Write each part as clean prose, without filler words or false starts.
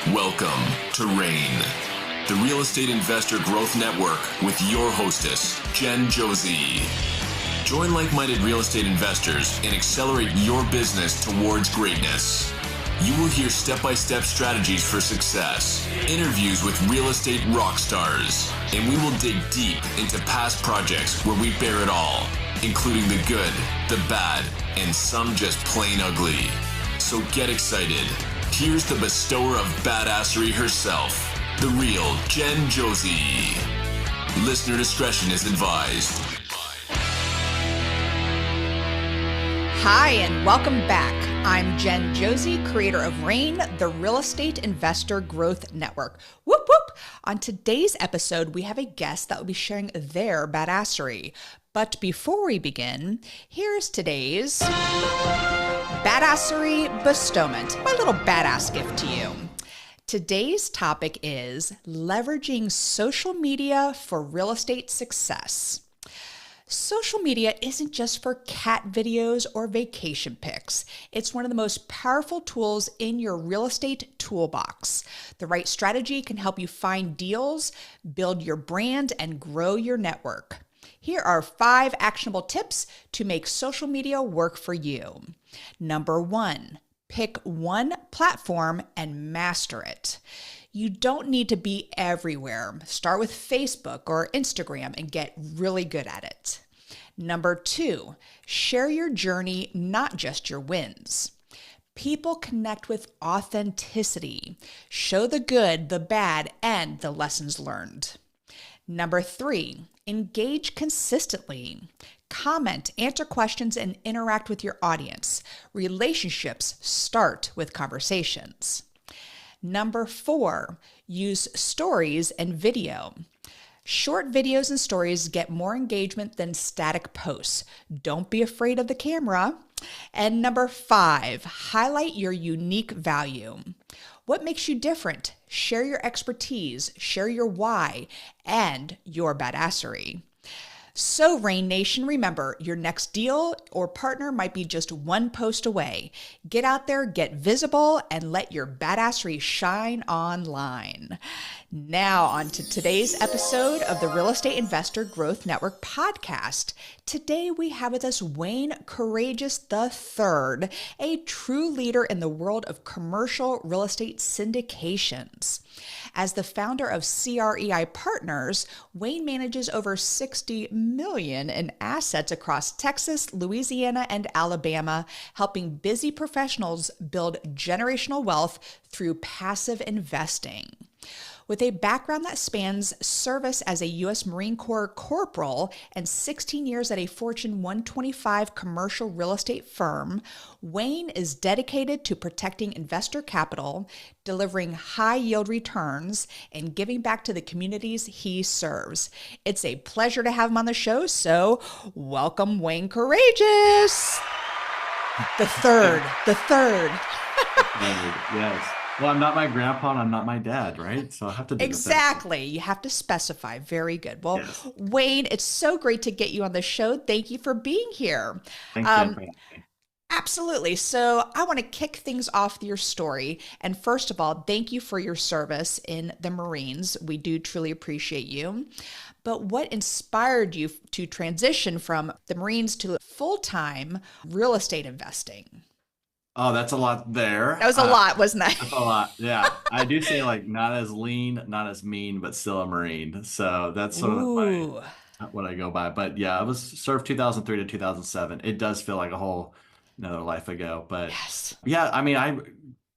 Welcome to REIN, the Real Estate Investor Growth Network with your hostess, Josey. Join like-minded real estate investors and accelerate your business towards greatness. You will hear step-by-step strategies for success, interviews with real estate rock stars, and we will dig deep into past projects where we bear it all, including the good, the bad, and some just plain ugly. So get excited. Here's the bestower of badassery herself, the real Josey. Listener discretion is advised. Hi, and welcome back. I'm Josey, creator of REIN, the Real Estate Investor Growth Network. Whoop, whoop. On today's episode, we have a guest that will be sharing their badassery. But before we begin, here's today's badassery bestowment, my little badass gift to you. Today's topic is leveraging social media for real estate success. Social media isn't just for cat videos or vacation pics. It's one of the most powerful tools in your real estate toolbox. The right strategy can help you find deals, build your brand, and grow your network. Here are 5 actionable tips to make social media work for you. Number 1, pick one platform and master it. You don't need to be everywhere. Start with Facebook or Instagram and get really good at it. Number 2, share your journey, not just your wins. People connect with authenticity. Show the good, the bad, and the lessons learned. Number 3, engage consistently. Comment, answer questions, and interact with your audience. Relationships start with conversations. Number 4, use stories and video. Short videos and stories get more engagement than static posts. Don't be afraid of the camera. And number 5, highlight your unique value. What makes you different? Share your expertise, share your why, and your badassery. So, REIN Nation, remember, your next deal or partner might be just one post away. Get out there, get visible, and let your badassery shine online. Now, on to today's episode of the Real Estate Investor Growth Network podcast. Today, we have with us Wayne Courreges III, a true leader in the world of commercial real estate syndications. As the founder of CREI Partners, Wayne manages over $60 million in assets across Texas, Louisiana, and Alabama, helping busy professionals build generational wealth through passive investing. With a background that spans service as a U.S. Marine Corps corporal and 16 years at a Fortune 125 commercial real estate firm, Wayne is dedicated to protecting investor capital, delivering high-yield returns, and giving back to the communities he serves. It's a pleasure to have him on the show, so welcome Wayne Courreges. The third. Yes. Well, I'm not my grandpa and I'm not my dad, right? So I have to do Exactly. You have to specify. Very good. Well, yes. Wayne, it's so great to get you on the show. Thank you for being here. Thanks, Jen, for having me. Absolutely. So I want to kick things off with your story. And first of all, thank you for your service in the Marines. We do truly appreciate you. But what inspired you to transition from the Marines to full-time real estate investing? Oh, that's a lot there. That was a lot, wasn't that? That's a lot. Yeah. I do say like not as lean, not as mean, but still a Marine. So that's sort of what I go by. But yeah, I was served 2003 to 2007. It does feel like a whole another life ago. But yes. Yeah, I mean, I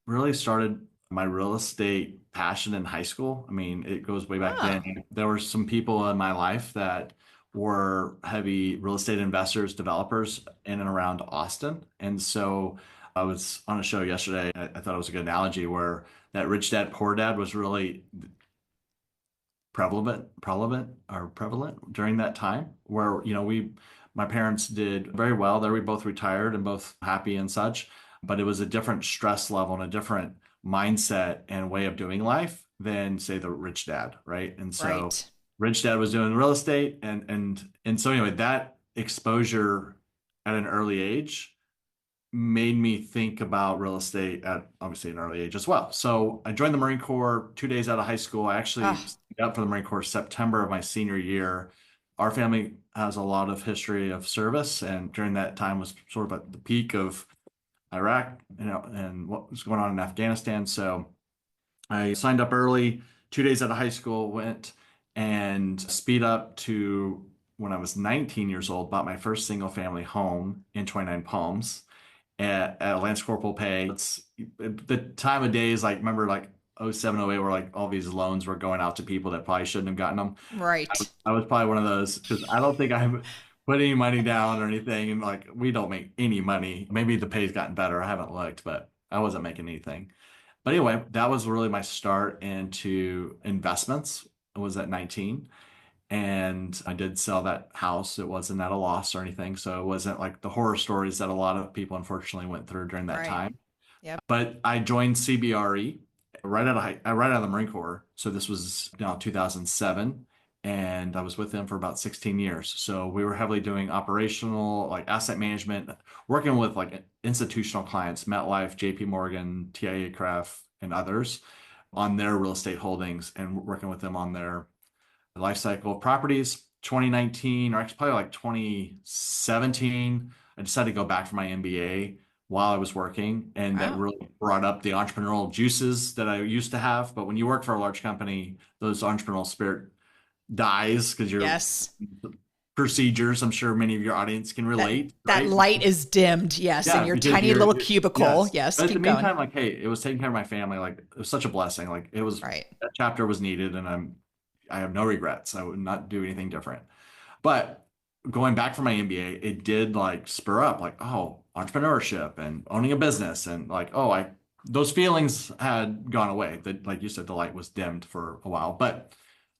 really started my real estate passion in high school. I mean, it goes way back then. There were some people in my life that were heavy real estate investors, developers in and around Austin. And so I was on a show yesterday. I thought it was a good analogy where that rich dad, poor dad was really prevalent during that time where, my parents did very well there. We both retired and both happy and such, but it was a different stress level and a different mindset and way of doing life than say the rich dad. Right. And so rich dad was doing real estate. And so anyway, that exposure at an early age made me think about real estate at obviously an early age as well. So I joined the Marine Corps 2 days out of high school. I actually Oh, signed up for the Marine Corps September of my senior year. Our family has a lot of history of service, and during that time was sort of at the peak of Iraq, and what was going on in Afghanistan. So I signed up early, 2 days out of high school, went and speed up to when I was 19 years old, bought my first single family home in 29 Palms at Lance Corporal pay. It's the time of day is like, remember like 07, 08, where like all these loans were going out to people that probably shouldn't have gotten them. right. I was probably one of those because I don't think I put any money down or anything. And like, we don't make any money. Maybe the pay's gotten better. I haven't looked, but I wasn't making anything. But anyway, that was really my start into investments. I was at 19 and I did sell that house. It wasn't at a loss or anything. So it wasn't like the horror stories that a lot of people unfortunately went through during that Right. time. Yep. But I joined CBRE right out of the Marine Corps. So this was 2007, and I was with them for about 16 years. So we were heavily doing operational, like asset management, working with like institutional clients, MetLife, JP Morgan, TIAA Craft, and others on their real estate holdings and working with them on their life cycle of properties. 2019, or actually probably like 2017, I decided to go back for my MBA while I was working, and that Wow. really brought up the entrepreneurial juices that I used to have. But when you work for a large company, those entrepreneurial spirit dies because your Yes. procedures, I'm sure many of your audience can That relate, that right? light is dimmed. Yes, in Yeah, your because tiny little cubicle. yes. Yes, But at the keep going. meantime, like, hey, it was taking care of my family. Like, it was such a blessing. Like, it was Right. that chapter was needed, and I have no regrets. I would not do anything different. But going back from my MBA, it did like spur up like, oh, entrepreneurship and owning a business, and like, oh, I those feelings had gone away. That, like you said, the light was dimmed for a while, but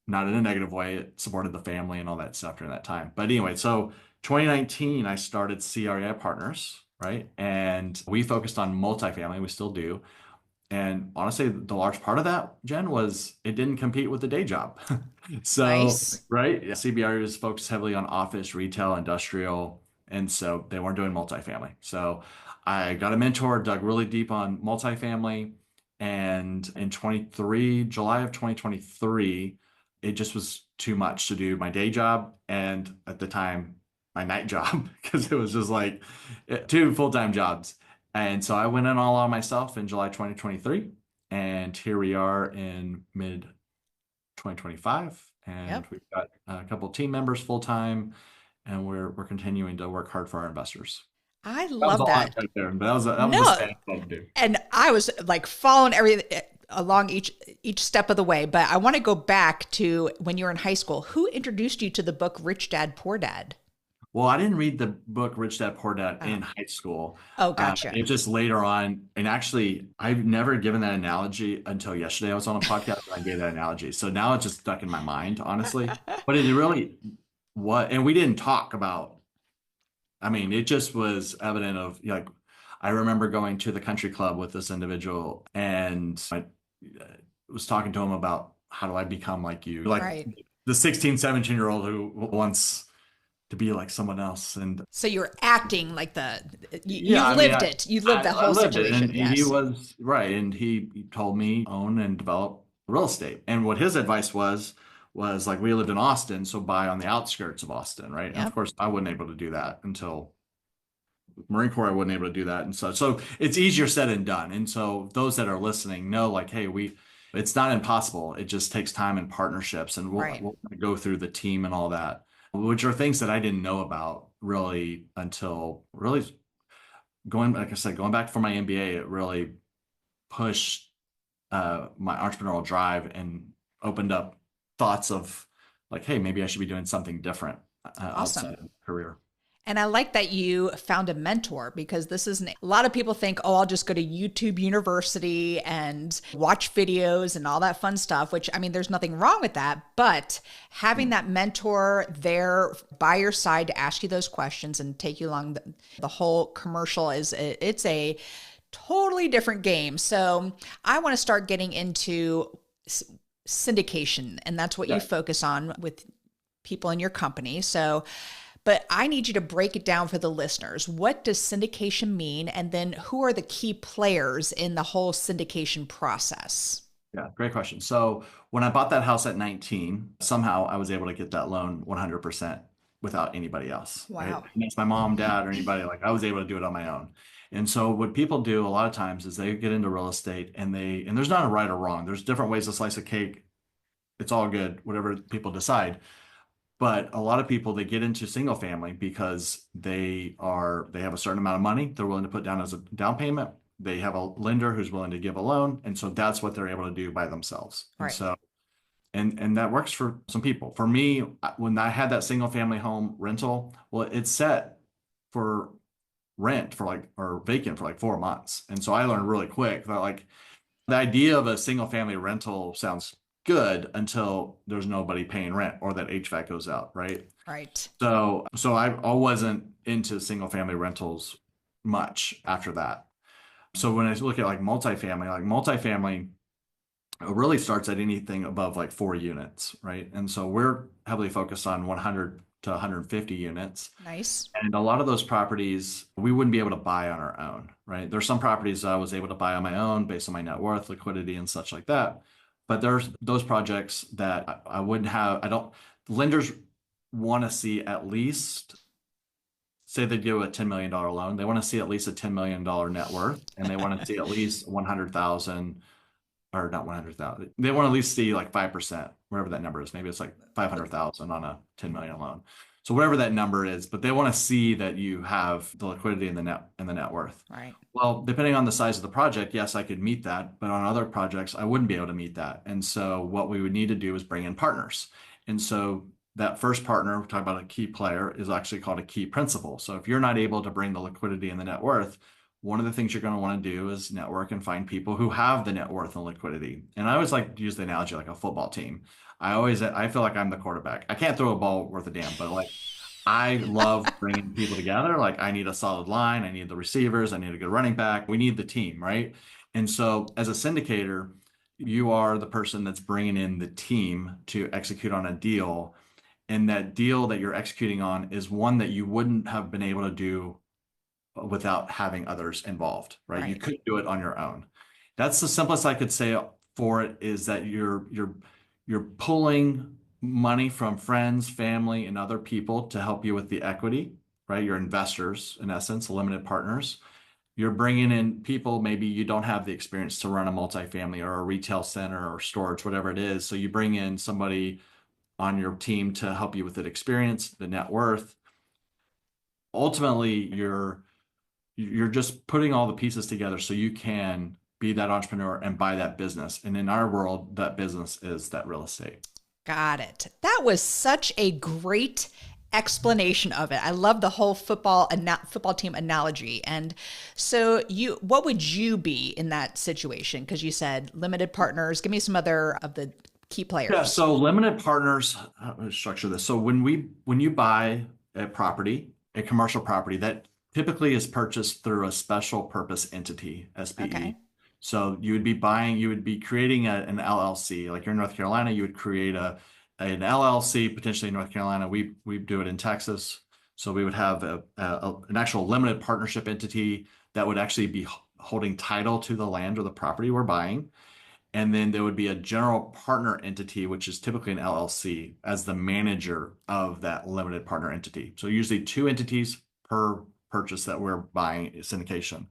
not in a negative way. It supported the family and all that stuff during that time. But anyway, so 2019, I started CREI Partners, right? And we focused on multifamily. We still do. And honestly, the large part of that, Jen, was it didn't compete with the day job. So, Nice. right, CBR is focused heavily on office, retail, industrial, and so they weren't doing multifamily. So I got a mentor, dug really deep on multifamily, and in July of 2023, it just was too much to do my day job and at the time my night job because it was just like two full-time jobs. And so I went in all on myself in July 2023. And here we are in mid 2025. And Yep. we've got a couple of team members full time. And we're continuing to work hard for our investors. I That was a love lot that. right there, but that was a No, sad thing to do. and I was like following everything along each step of the way. But I want to go back to when you were in high school. Who introduced you to the book Rich Dad Poor Dad? Well, I didn't read the book Rich Dad Poor Dad Oh, in high school. oh, gotcha. It just later on, and actually, I've never given that analogy until yesterday. I was on a podcast and I gave that analogy. So now it's just stuck in my mind, honestly. But it really what, and we didn't talk about. I mean, it just was evident of like, I remember going to the country club with this individual, and I was talking to him about how do I become like you, like Right. the 16, 17-year-old who wants to be like someone else. And So you're acting like yeah, you've I mean, lived it. You lived the I whole lived it, situation. and he Yes. was right, and he told me own and develop real estate. And what his advice was like, we lived in Austin, so buy on the outskirts of Austin, right? And of Yep. course, I wasn't able to do that until Marine Corps. I wasn't able to do that, and so it's easier said than done. And so those that are listening know, like, hey, it's not impossible. It just takes time and partnerships, and Right. we'll go through the team and all that, which are things that I didn't know about really until really like I said, going back for my MBA, it really pushed my entrepreneurial drive and opened up thoughts of like, hey, maybe I should be doing something different outside Awesome. of career. And I like that you found a mentor because a lot of people think, oh, I'll just go to YouTube University and watch videos and all that fun stuff, which I mean, there's nothing wrong with that. But having that mentor there by your side to ask you those questions and take you along the whole commercial it's a totally different game. So I want to start getting into syndication, and that's what you Yeah. focus on with people in your company. So but I need you to break it down for the listeners. What does syndication mean? And then who are the key players in the whole syndication process? Yeah, great question. So when I bought that house at 19, somehow I was able to get that loan 100% without anybody else, right? Wow. And it's my mom, dad, or anybody. Like I was able to do it on my own. And so what people do a lot of times is they get into real estate and there's not a right or wrong. There's different ways to slice a cake. It's all good, whatever people decide. But a lot of people, they get into single family because they have a certain amount of money they're willing to put down as a down payment. They have a lender who's willing to give a loan, and so that's what they're able to do by themselves. And Right. so and that works for some people. For me, when I had that single family home rental, well, it's set for rent for like or vacant for like 4 months. And so I learned really quick that like the idea of a single family rental sounds good until there's nobody paying rent or that HVAC goes out, right? Right. So I wasn't into single family rentals much after that. So when I look at like multifamily really starts at anything above like 4 units, right? And so we're heavily focused on 100 to 150 units. Nice. And a lot of those properties we wouldn't be able to buy on our own, right? There's some properties I was able to buy on my own based on my net worth, liquidity, and such like that. But there's those projects that I wouldn't have. I don't. Lenders want to see at least, say they do a $10 million loan, they want to see at least a $10 million net worth, and they want to see at least 100,000 or not 100,000. They want to at least see like 5%, wherever that number is. Maybe it's like 500,000 on a 10 million loan. So whatever that number is, but they want to see that you have the liquidity and the net worth. Right. Well, depending on the size of the project, yes, I could meet that, but on other projects, I wouldn't be able to meet that. And so what we would need to do is bring in partners. And so that first partner, we're talking about a key player, is actually called a key principal. So if you're not able to bring the liquidity and the net worth, one of the things you're going to want to do is network and find people who have the net worth and liquidity. And I always like to use the analogy like a football team. I feel like I'm the quarterback. I can't throw a ball worth a damn, but like I love bringing people together. Like I need a solid line. I need the receivers. I need a good running back. We need the team, right? And so as a syndicator, you are the person that's bringing in the team to execute on a deal. And that deal that you're executing on is one that you wouldn't have been able to do without having others involved, right? You couldn't do it on your own. That's the simplest I could say for it, is that you're pulling money from friends, family, and other people to help you with the equity, right? Your investors, in essence, limited partners. You're bringing in people, maybe you don't have the experience to run a multifamily or a retail center or storage, whatever it is. So you bring in somebody on your team to help you with that experience, the net worth. Ultimately, you're just putting all the pieces together so you can be that entrepreneur and buy that business. And in our world, that business is that real estate. Got it. That was such a great explanation of it. I love the whole football team analogy. And so what would you be in that situation? Because you said limited partners. Give me some other of the key players. Yeah, so limited partners, how to structure this. So when you buy a property, a commercial property, that typically is purchased through a special purpose entity, SPE. Okay. So you would be creating an LLC. Like you're in North Carolina, you would create an LLC, potentially in North Carolina. We do it in Texas. So we would have an actual limited partnership entity that would actually be holding title to the land or the property we're buying. And then there would be a general partner entity, which is typically an LLC, as the manager of that limited partner entity. So usually 2 entities per purchase that we're buying is syndication.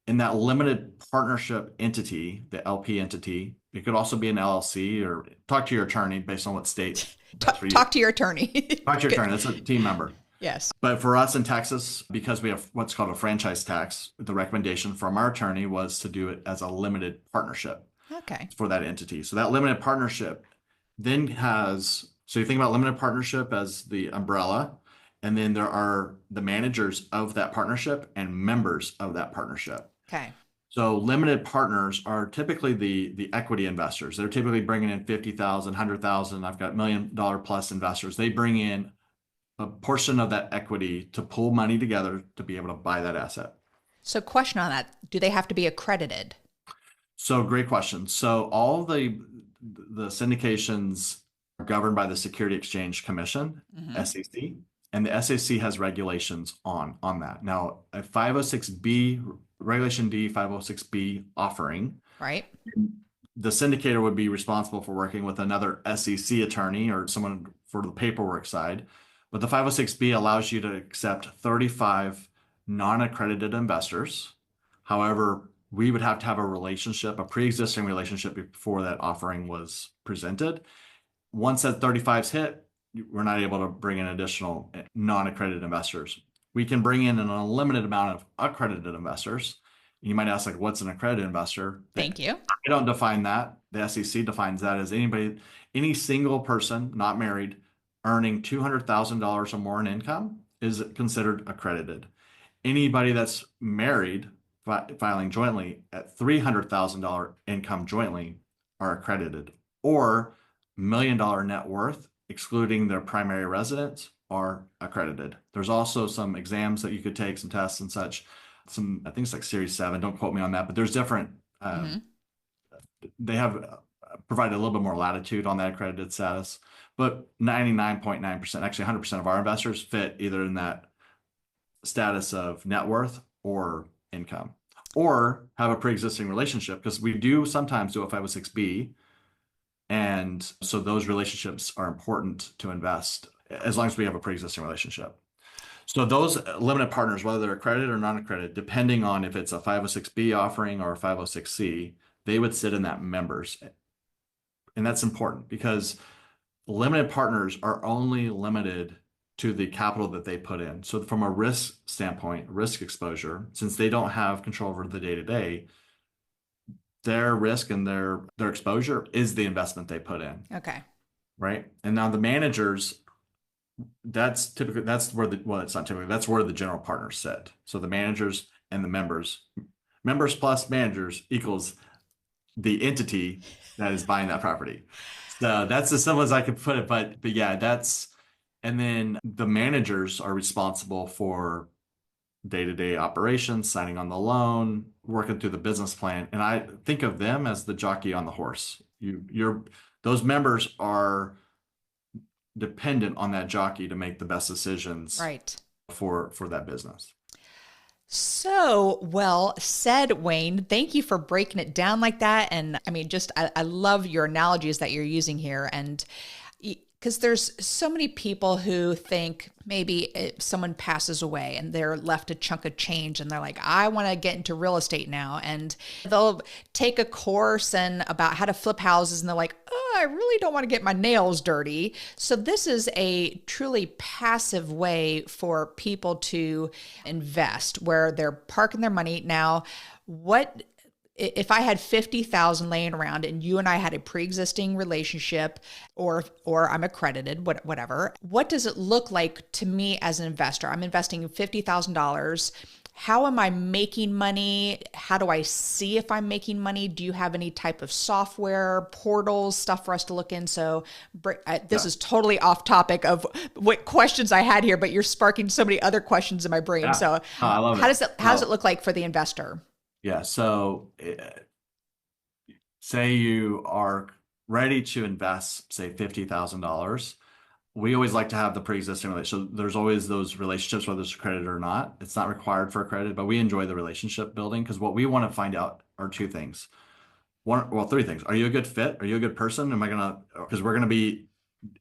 In that limited partnership entity, the LP entity, it could also be an LLC, or talk to your attorney based on what state. Talk to your attorney. Talk to your attorney. That's a team member. Yes. But for us in Texas, because we have what's called a franchise tax, the recommendation from our attorney was to do it as a limited partnership. Okay. For that entity. So that limited partnership then so you think about limited partnership as the umbrella, and then there are the managers of that partnership and members of that partnership. Okay. So limited partners are typically the equity investors. They're typically bringing in 50,000, 100,000. I've got $1 million plus investors. They bring in a portion of that equity to pull money together to be able to buy that asset. So question on that, do they have to be accredited? So great question. So all the syndications are governed by the Security Exchange Commission, SEC, and the SEC has regulations on that. Now, a 506B, Regulation D 506B offering, Right. the syndicator would be responsible for working with another SEC attorney or someone for the paperwork side. But the 506B allows you to accept 35 non-accredited investors. However, we would have to have a relationship, a pre-existing relationship before that offering was presented. Once that 35's hit, we're not able to bring in additional non-accredited investors. We can bring in an unlimited amount of accredited investors. You might ask, like, what's an accredited investor? Thank you. I don't define that. The SEC defines that as any single person not married earning $200,000 or more in income is considered accredited. Anybody that's married filing jointly at $300,000 income jointly are accredited, or $1 million net worth, excluding their primary residence, are accredited. There's also some exams that you could take, some tests and such. I think it's like Series 7. Don't quote me on that, but there's different. They have provided a little bit more latitude on that accredited status, but 99.9%, actually 100% of our investors fit either in that status of net worth or income, or have a pre-existing relationship, because we do sometimes do a 506B. And so those relationships are important to invest as long as we have a pre-existing relationship. So those limited partners, whether they're accredited or non-accredited, depending on if it's a 506B offering or a 506C, they would sit in that members. And that's important because limited partners are only limited to the capital that they put in. So from a risk standpoint, risk exposure, since they don't have control over the day-to-day, their risk and their exposure is the investment they put in. Okay. Right. And now the managers, that's where the general partners sit. So the managers and the members plus managers equals the entity that is buying that property. So that's as simple as I could put it. But yeah, and then the managers are responsible for day-to-day operations, signing on the loan, working through the business plan. And I think of them as the jockey on the horse. Those members are dependent on that jockey to make the best decisions for that business. So well said, Wayne. Thank you for breaking it down like that. And I mean, I love your analogies that you're using here. And because there's so many people who think maybe if someone passes away and they're left a chunk of change and they're like, I want to get into real estate now. And they'll take a course about how to flip houses. And they're like, oh, I really don't want to get my nails dirty. So this is a truly passive way for people to invest where they're parking their money. Now, if I had 50,000 laying around and you and I had a pre-existing relationship or I'm accredited, whatever, what does it look like to me as an investor? I'm investing $50,000. How am I making money? How do I see if I'm making money? Do you have any type of software, portals, stuff for us to look in? So this is totally off topic of what questions I had here, but you're sparking so many other questions in my brain. Yeah. So I love how does it look like for the investor? Yeah. So say you are ready to invest, say $50,000. We always like to have the pre-existing relationship. So there's always those relationships, whether it's accredited or not. It's not required for accredited, but we enjoy the relationship building because what we want to find out are two things. Three things. Are you a good fit? Are you a good person? Because we're going to be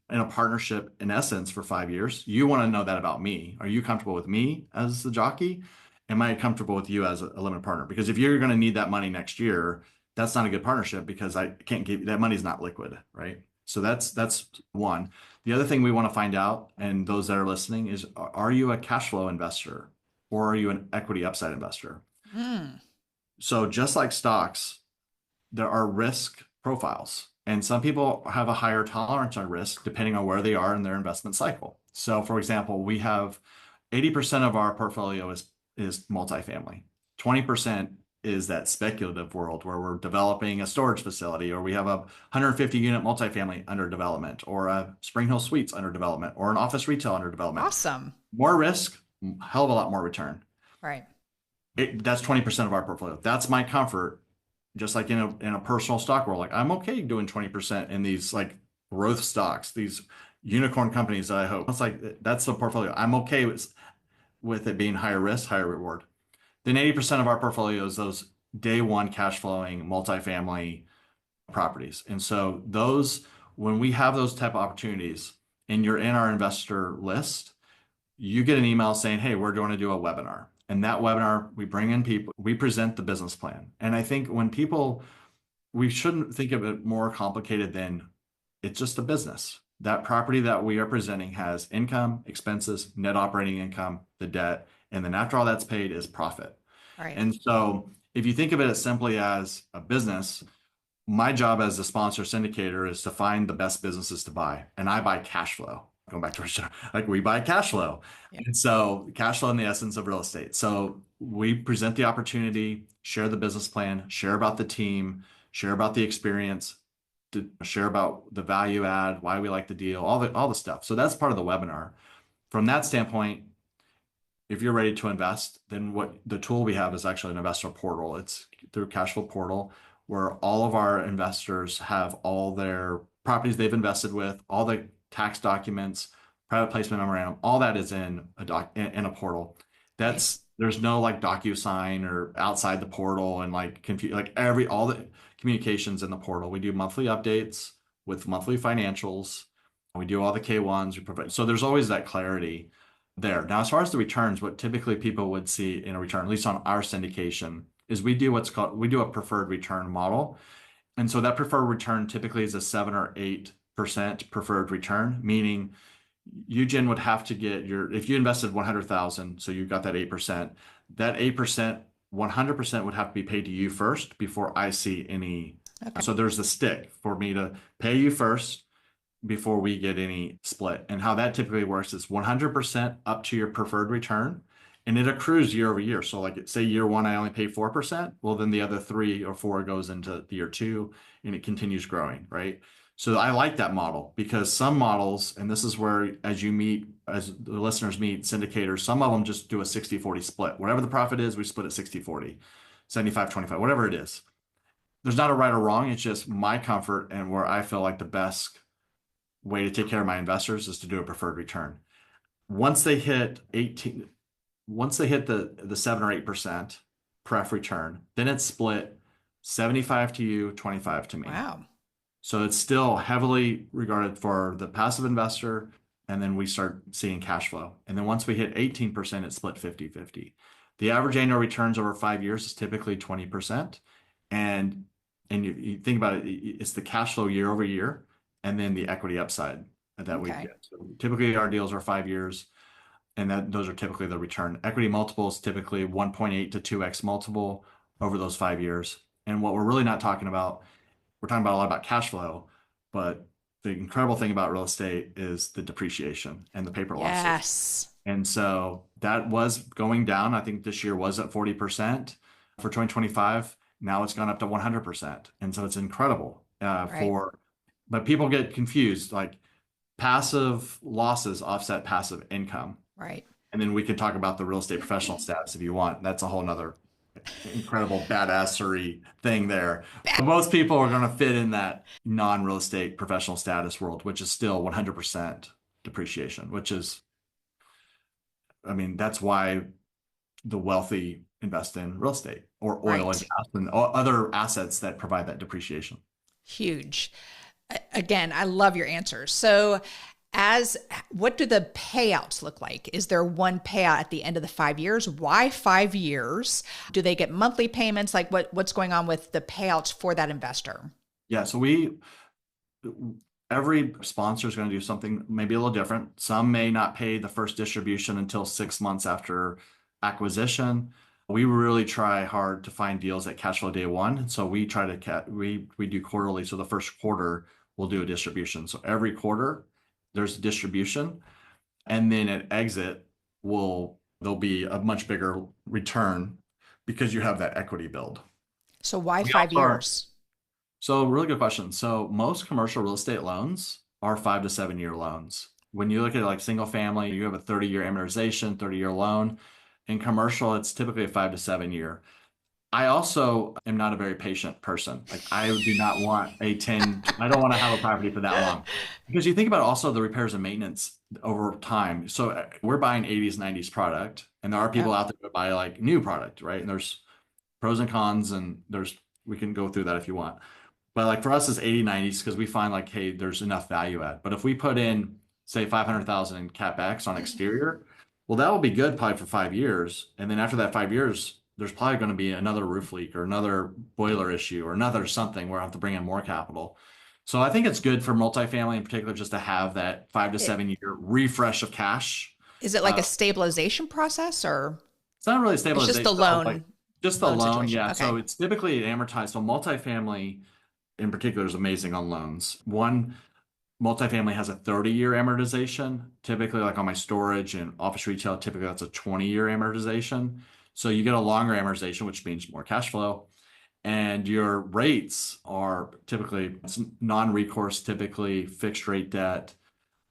in a partnership in essence for 5 years. You want to know that about me. Are you comfortable with me as the jockey? Am I comfortable with you as a limited partner? Because if you're going to need that money next year, that's not a good partnership because I can't give you that money's not liquid, right? So that's one. The other thing we want to find out, and those that are listening, is are you a cash flow investor or are you an equity upside investor? So just like stocks, there are risk profiles, and some people have a higher tolerance on risk depending on where they are in their investment cycle. So for example, we have 80% of our portfolio is multifamily. 20% is that speculative world where we're developing a storage facility, or we have a 150 unit multifamily under development, or a Spring Hill Suites under development, or an office retail under development. Awesome. More risk, hell of a lot more return. Right. That's 20% of our portfolio. That's my comfort. Just like in a personal stock world, like I'm okay doing 20% in these like growth stocks, these unicorn companies that I hope. It's like that's the portfolio. I'm okay with it being higher risk, higher reward. Then 80% of our portfolio is those day one cash flowing multifamily properties. And so those, when we have those type of opportunities and you're in our investor list, you get an email saying, hey, we're going to do a webinar. And that webinar, we bring in people, we present the business plan. And I think when people, we shouldn't think of it more complicated than it's just a business. That property that we are presenting has income, expenses, net operating income, the debt, and then after all that's paid is profit. Right. And so if you think of it as simply as a business, my job as a sponsor syndicator is to find the best businesses to buy. And I buy cash flow. Going back to our show, like we buy cash flow. Yeah. And so cash flow in the essence of real estate. So we present the opportunity, share the business plan, share about the team, share about the experience, to share about the value add, why we like the deal, all the stuff. So that's part of the webinar. From that standpoint, if you're ready to invest, then what the tool we have is actually an investor portal. It's through Cashflow Portal, where all of our investors have all their properties they've invested with, all the tax documents, private placement memorandum, all that is in a portal. That's There's no like DocuSign or outside the portal and like all the communications in the portal. We do monthly updates with monthly financials. We do all the K1s. We provide, so there's always that clarity there. Now, as far as the returns, what typically people would see in a return, at least on our syndication, is we do a preferred return model. And so that preferred return typically is a 7 or 8% preferred return, meaning Eugen would have to get if you invested 100,000, so you got that 8%, that 8%, 100% would have to be paid to you first before I see any. Okay. So there's a stick for me to pay you first before we get any split. And how that typically works is 100% up to your preferred return, and it accrues year over year. So like say year one, I only pay 4%. Well, then the other 3 or 4 goes into year 2 and it continues growing, right? So I like that model because some models, and this is where as the listeners meet syndicators, some of them just do a 60-40 split. Whatever the profit is, we split it 60-40, 75-25, whatever it is. There's not a right or wrong. It's just my comfort and where I feel like the best way to take care of my investors is to do a preferred return. Once they hit the 7 or 8% pref return, then it's split 75 to you, 25 to me. Wow. So it's still heavily regarded for the passive investor, and then we start seeing cash flow. And then once we hit 18%, it's split 50-50. The average annual returns over 5 years is typically 20%. And you think about it, it's the cash flow year over year, and then the equity upside that we get. So typically our deals are 5 years, and those are typically the return. Equity multiples typically 1.8 to 2x multiple over those 5 years. And what we're really not talking about, we're talking about a lot about cash flow, but the incredible thing about real estate is the depreciation and the paper losses. Yes. And so that was going down. I think this year was at 40% for 2025. Now it's gone up to 100%. And so it's incredible but people get confused, like passive losses offset passive income. Right. And then we can talk about the real estate professional status if you want. That's a whole nother incredible badassery thing there. But most people are going to fit in that non-real estate professional status world, which is still 100% depreciation, which is, I mean, that's why the wealthy invest in real estate or oil and gas and other assets that provide that depreciation. Huge. Again, I love your answers. So what do the payouts look like? Is there one payout at the end of the 5 years? Why 5 years? Do they get monthly payments? Like what's going on with the payouts for that investor? Yeah. So every sponsor is going to do something maybe a little different. Some may not pay the first distribution until 6 months after acquisition. We really try hard to find deals at cash flow day one. So we do quarterly. So the first quarter we'll do a distribution. So every quarter there's a distribution, and then at exit there'll be a much bigger return because you have that equity build. So why 5 years? So really good question. So most commercial real estate loans are 5 to 7 year loans. When you look at like single family, you have a 30-year amortization, 30-year loan. In commercial, it's typically a 5 to 7 year. I also am not a very patient person. Like I do not want I don't want to have a property for that long. Because you think about also the repairs and maintenance over time. So we're buying 80s, 90s product, and there are people Yep. out there that buy like new product, right? And there's pros and cons, and we can go through that if you want. But like for us, it's 80, 90s because we find like, hey, there's enough value add. But if we put in, say, 500,000 in CapEx on exterior, well, that will be good probably for 5 years. And then after that 5 years, there's probably going to be another roof leak or another boiler issue or another something where I have to bring in more capital. So I think it's good for multifamily in particular just to have that 5 to 7 year refresh of cash. Is it like a stabilization process, or It's not really it's just the stabilization, though, like just the loan loan. situation? Yeah. Okay. So it's typically amortized. So multifamily in particular is amazing on loans. One, multifamily has a 30-year amortization. Typically, like on my storage and office retail, typically that's a 20-year amortization. So you get a longer amortization, which means more cash flow. And your rates are typically it's non-recourse, typically fixed rate debt.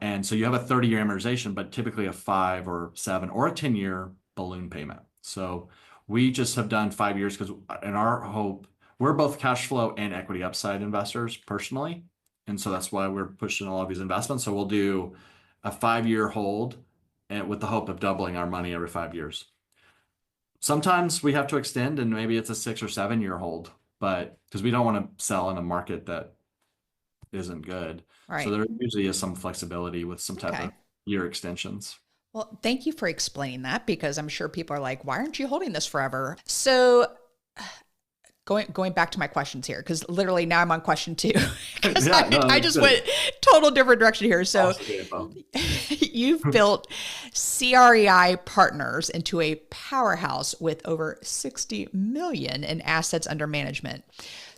And so you have a 30-year amortization, but typically a 5 or 7 or a 10-year balloon payment. So we just have done 5 years because in our hope, we're both cash flow and equity upside investors personally. And so that's why we're pushing a lot of these investments. So we'll do a 5 year hold and with the hope of doubling our money every 5 years. Sometimes we have to extend and maybe it's a 6 or 7 year hold, but because we don't want to sell in a market that isn't good. So Right. there usually is some flexibility with some type Okay. of year extensions. Well, thank you for explaining that, because I'm sure people are like, why aren't you holding this forever? So going back to my questions here, because literally now I'm on question two, because Yeah, no, I that's just good. went total different direction here. So Awesome info. you've built CREI Partners into a powerhouse with over 60 million in assets under management.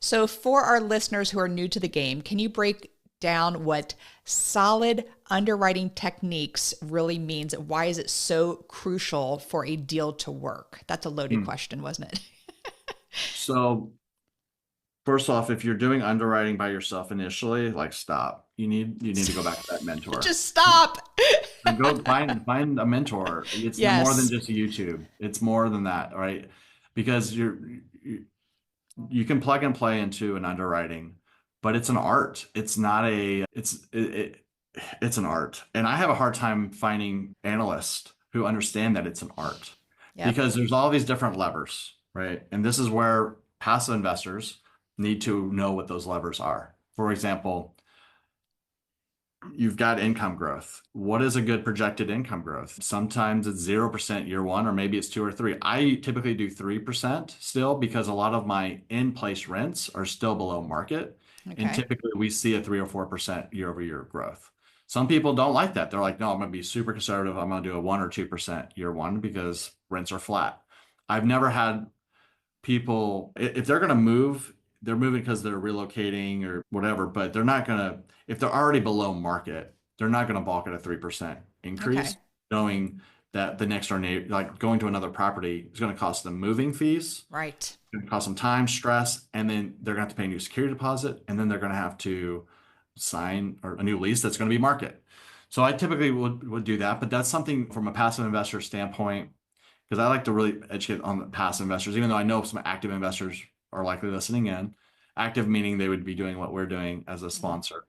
So for our listeners who are new to the game, can you break down what solid underwriting techniques really means? Why is it so crucial for a deal to work? That's a loaded Hmm. question, wasn't it? So first off, if you're doing underwriting by yourself initially, like stop. You need to go back to that mentor. Just stop. And go find a mentor. It's more than Yes. just YouTube. It's more than that, right? Because you can plug and play into an underwriting, but it's an art. It's not a it's an art. And I have a hard time finding analysts who understand that it's an art Yep. because there's all these different levers, right? And this is where passive investors need to know what those levers are. For example, you've got income growth. What is a good projected income growth? Sometimes it's 0% year one, or maybe it's 2 or 3. I typically do 3% still because a lot of my in-place rents are still below market. And Okay. typically we see a 3 or 4% year over year growth. Some people don't like that. They're like, no, I'm going to be super conservative. I'm going to do a 1 or 2% year one because rents are flat. I've never had people, if they're going to move, they're moving because they're relocating or whatever, but they're not going to, if they're already below market, they're not going to balk at a 3% increase, Okay. knowing that the next door neighbor, like going to another property, is going to cost them moving fees, Right. going to cost them time, stress, and then they're going to have to pay a new security deposit, and then they're going to have to sign or a new lease that's going to be market. So I typically would do that, but that's something from a passive investor standpoint because I like to really educate on the passive investors, even though I know some active investors are likely listening in. Active meaning they would be doing what we're doing as a Mhm. sponsor.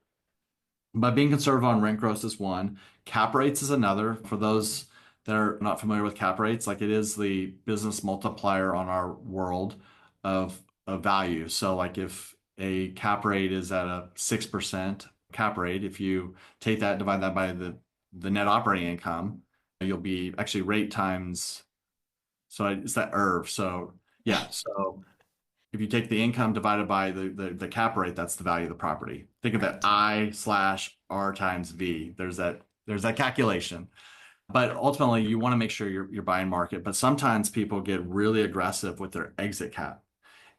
But being conservative on rent growth is one. Cap rates is another. For those that are not familiar with cap rates, like it is the business multiplier on our world of value. So like if a cap rate is at a 6% cap rate, if you take that, divide that by the net operating income, you'll be actually rate times. So it's that ERV. So yeah. So if you take the income divided by the cap rate, that's the value of the property. Think of that Right. I/R times V. There's that calculation. But ultimately, you want to make sure you're buying market. But sometimes people get really aggressive with their exit cap.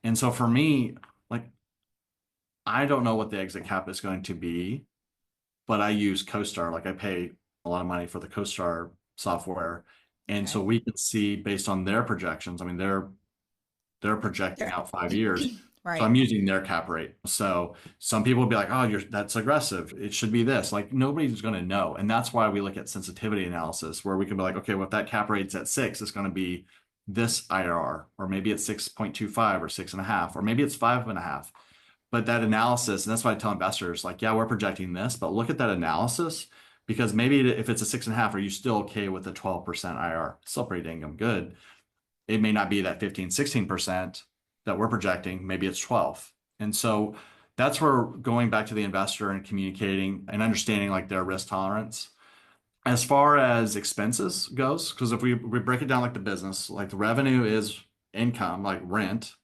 And so for me, like I don't know what the exit cap is going to be, but I use CoStar. Like I pay a lot of money for the CoStar software. And so Okay. we can see based on their projections. I mean, they're projecting There. out 5 years. So Right. I'm using their cap rate. So some people will be like, oh, that's aggressive. It should be this. Like nobody's going to know. And that's why we look at sensitivity analysis where we can be like, okay, well, if that cap rate's at 6, it's going to be this IRR, or maybe it's 6.25 or 6.5, or maybe it's 5.5. But that analysis, and that's why I tell investors, like, yeah, we're projecting this, but look at that analysis, because maybe if it's a 6.5, are you still okay with a 12% IRR? It's still pretty dang good. It may not be that 15, 16% that we're projecting. Maybe it's 12. And so that's where going back to the investor and communicating and understanding like their risk tolerance. As far as expenses goes, because if we break it down like the business, like the revenue is income, like rent,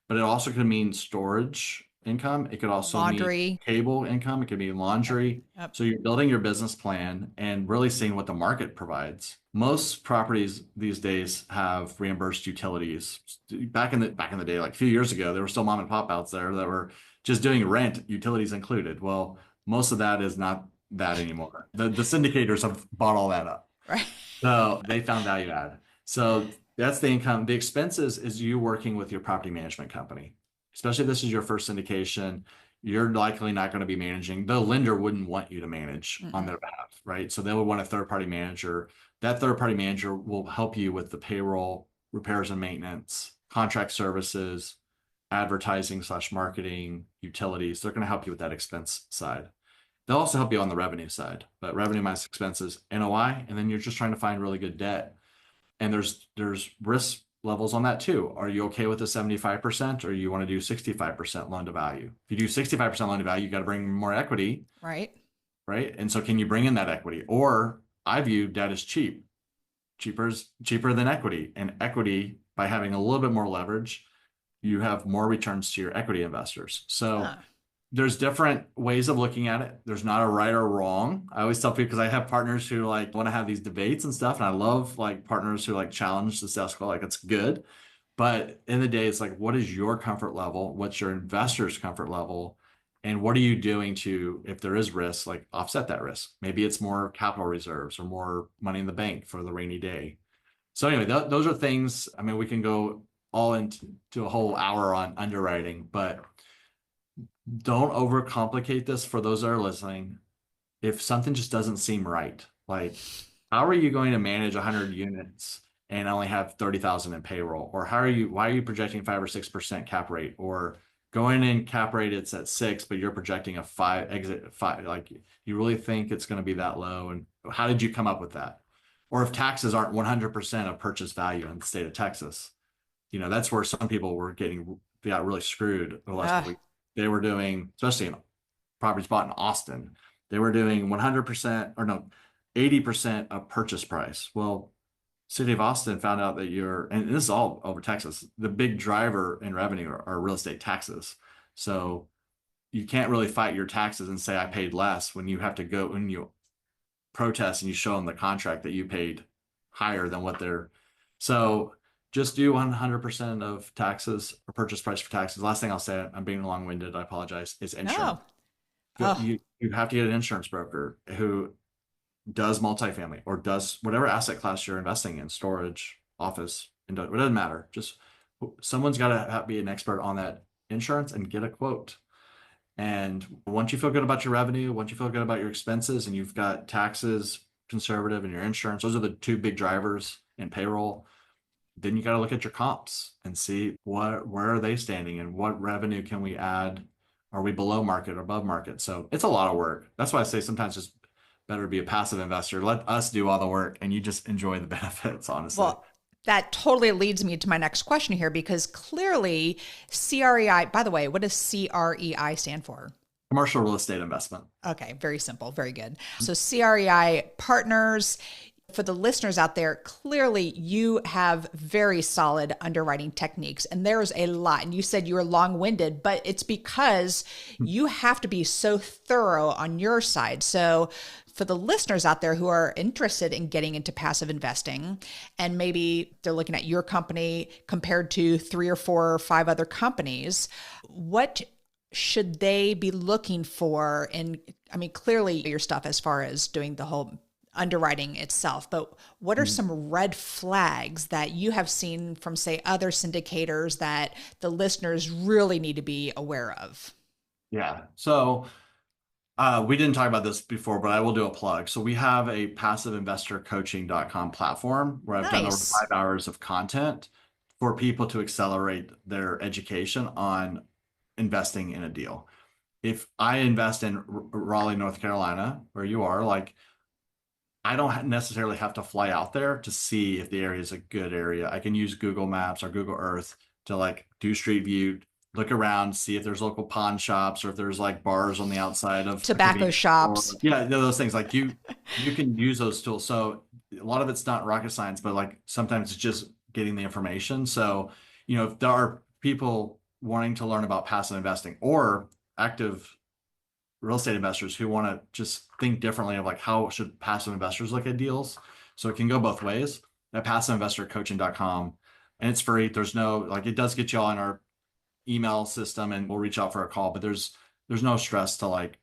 but it also could mean storage income. It could also mean Laundry. cable income. It could be laundry. Yep. So you're building your business plan and really seeing what the market provides. Most properties these days have reimbursed utilities. Back in the day, like a few years ago, there were still mom and pop outs there that were just doing rent, utilities included. Well, most of that is not that anymore. The syndicators have bought all that up. Right. So they found value add. So that's the income. The expenses is you working with your property management company. Especially if this is your first syndication, you're likely not going to be managing. The lender wouldn't want you to manage on their behalf, right? So they would want a third-party manager. That third-party manager will help you with the payroll, repairs and maintenance, contract services, advertising/marketing, utilities. They're going to help you with that expense side. They'll also help you on the revenue side, but revenue minus expenses, NOI, and then you're just trying to find really good debt. And there's risk levels on that too. Are you okay with the 75%, or you want to do 65% loan to value? If you do 65% loan to value, you got to bring more equity. Right. Right. And so can you bring in that equity? Or I view debt as cheaper than equity. And equity, by having a little bit more leverage, you have more returns to your equity investors. So there's different ways of looking at it. There's not a right or wrong. I always tell people, because I have partners who like want to have these debates and stuff. And I love like partners who like challenge the status quo. Like, it's good. But in the day, it's like, what is your comfort level? What's your investor's comfort level? And what are you doing to, if there is risk, like offset that risk? Maybe it's more capital reserves or more money in the bank for the rainy day. So anyway, those are things. I mean, we can go all into a whole hour on underwriting, but don't overcomplicate this for those that are listening. If something just doesn't seem right, like, how are you going to manage 100 units and only have 30,000 in payroll? Or why are you projecting 5 or 6% cap rate? Or going in cap rate, it's at 6, but you're projecting a 5 exit 5. Like, you really think it's going to be that low? And how did you come up with that? Or if taxes aren't 100% of purchase value in the state of Texas, that's where some people got really screwed the last couple weeks. They were doing, especially in properties bought in Austin, they were doing 100% or no, 80% of purchase price. Well, City of Austin found out that and this is all over Texas, the big driver in revenue are real estate taxes. So you can't really fight your taxes and say I paid less when you have to go, when you protest and you show them the contract that you paid higher than what they're. So just do 100% of taxes or purchase price for taxes. Last thing I'll say, I'm being long-winded, I apologize, is insurance. No. You have to get an insurance broker who does multifamily or does whatever asset class you're investing in, storage, office, it doesn't matter. Just someone's got to be an expert on that insurance and get a quote. And once you feel good about your revenue, once you feel good about your expenses, and you've got taxes conservative and your insurance, those are the two big drivers in payroll. Then you got to look at your comps and see where are they standing and what revenue can we add? Are we below market or above market? So it's a lot of work. That's why I say sometimes it's better to be a passive investor. Let us do all the work and you just enjoy the benefits, honestly. Well, that totally leads me to my next question here, because clearly CREI, by the way, what does CREI stand for? Commercial real estate investment. Okay, very simple, very good. So CREI partners. For the listeners out there, clearly you have very solid underwriting techniques, and there's a lot. And you said you were long-winded, but it's because you have to be so thorough on your side. So for the listeners out there who are interested in getting into passive investing, and maybe they're looking at your company compared to 3 or 4 or 5 other companies, what should they be looking for? And I mean, clearly your stuff as far as doing the whole underwriting itself, but what are some red flags that you have seen from, say, other syndicators that the listeners really need to be aware of? Yeah. So we didn't talk about this before, but I will do a plug. So we have a passiveinvestorcoaching.com platform where I've done over 5 hours of content for people to accelerate their education on investing in a deal. If I invest in Raleigh, North Carolina, where you are, like, I don't necessarily have to fly out there to see if the area is a good area. I can use Google Maps or Google Earth to like do street view, look around, see if there's local pawn shops or if there's like bars on the outside of a Tobacco convenience store. shops. Yeah, those things like you can use those tools. So a lot of it's not rocket science, but like sometimes it's just getting the information. So, if there are people wanting to learn about passive investing or active real estate investors who want to just think differently of like how should passive investors look at deals. So it can go both ways at passiveinvestorcoaching.com, and it's free. There's no, like, it does get you all in our email system and we'll reach out for a call, but there's no stress to like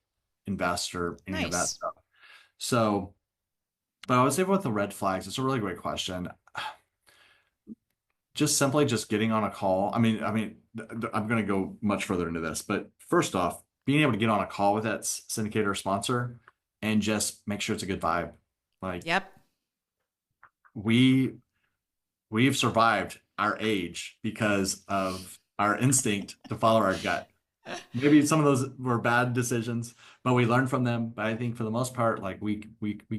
invest or any of that Nice. stuff. So, but I would say with the red flags, it's a really great question. Just simply just getting on a call. I'm going to go much further into this, but first off, being able to get on a call with that syndicator or sponsor and just make sure it's a good vibe. Like, Yep. we've survived our age because of our instinct to follow our gut. Maybe some of those were bad decisions, but we learned from them. But I think for the most part, like we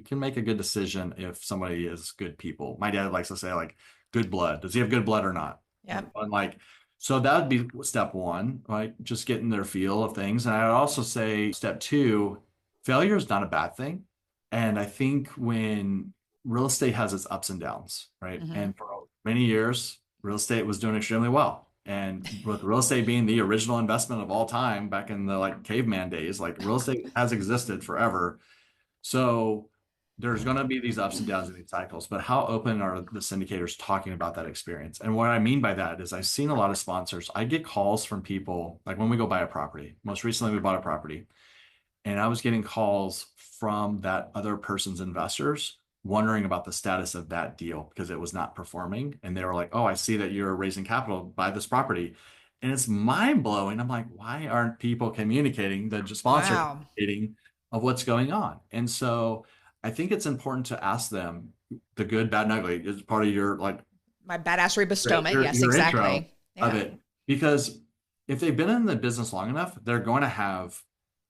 can make a good decision if somebody is good people. My dad likes to say like good blood. Does he have good blood or not? Yep. And like, so that would be step one, like just getting their feel of things. And I would also say step two, failure is not a bad thing. And I think when real estate has its ups and downs, right? Mm-hmm. And for many years, real estate was doing extremely well. And with real estate being the original investment of all time back in the like caveman days, like real estate has existed forever. So there's going to be these ups and downs in these cycles, but how open are the syndicators talking about that experience? And what I mean by that is I've seen a lot of sponsors. I get calls from people like when we go buy a property. Most recently, we bought a property and I was getting calls from that other person's investors wondering about the status of that deal because it was not performing. And they were like, oh, I see that you're raising capital to buy this property. And it's mind blowing. I'm like, why aren't people communicating, the sponsor Wow. communicating of what's going on? And so I think it's important to ask them the good, bad, and ugly is part of your like My badassery bestowment. Yes, your exactly. intro of it. Because if they've been in the business long enough, they're going to have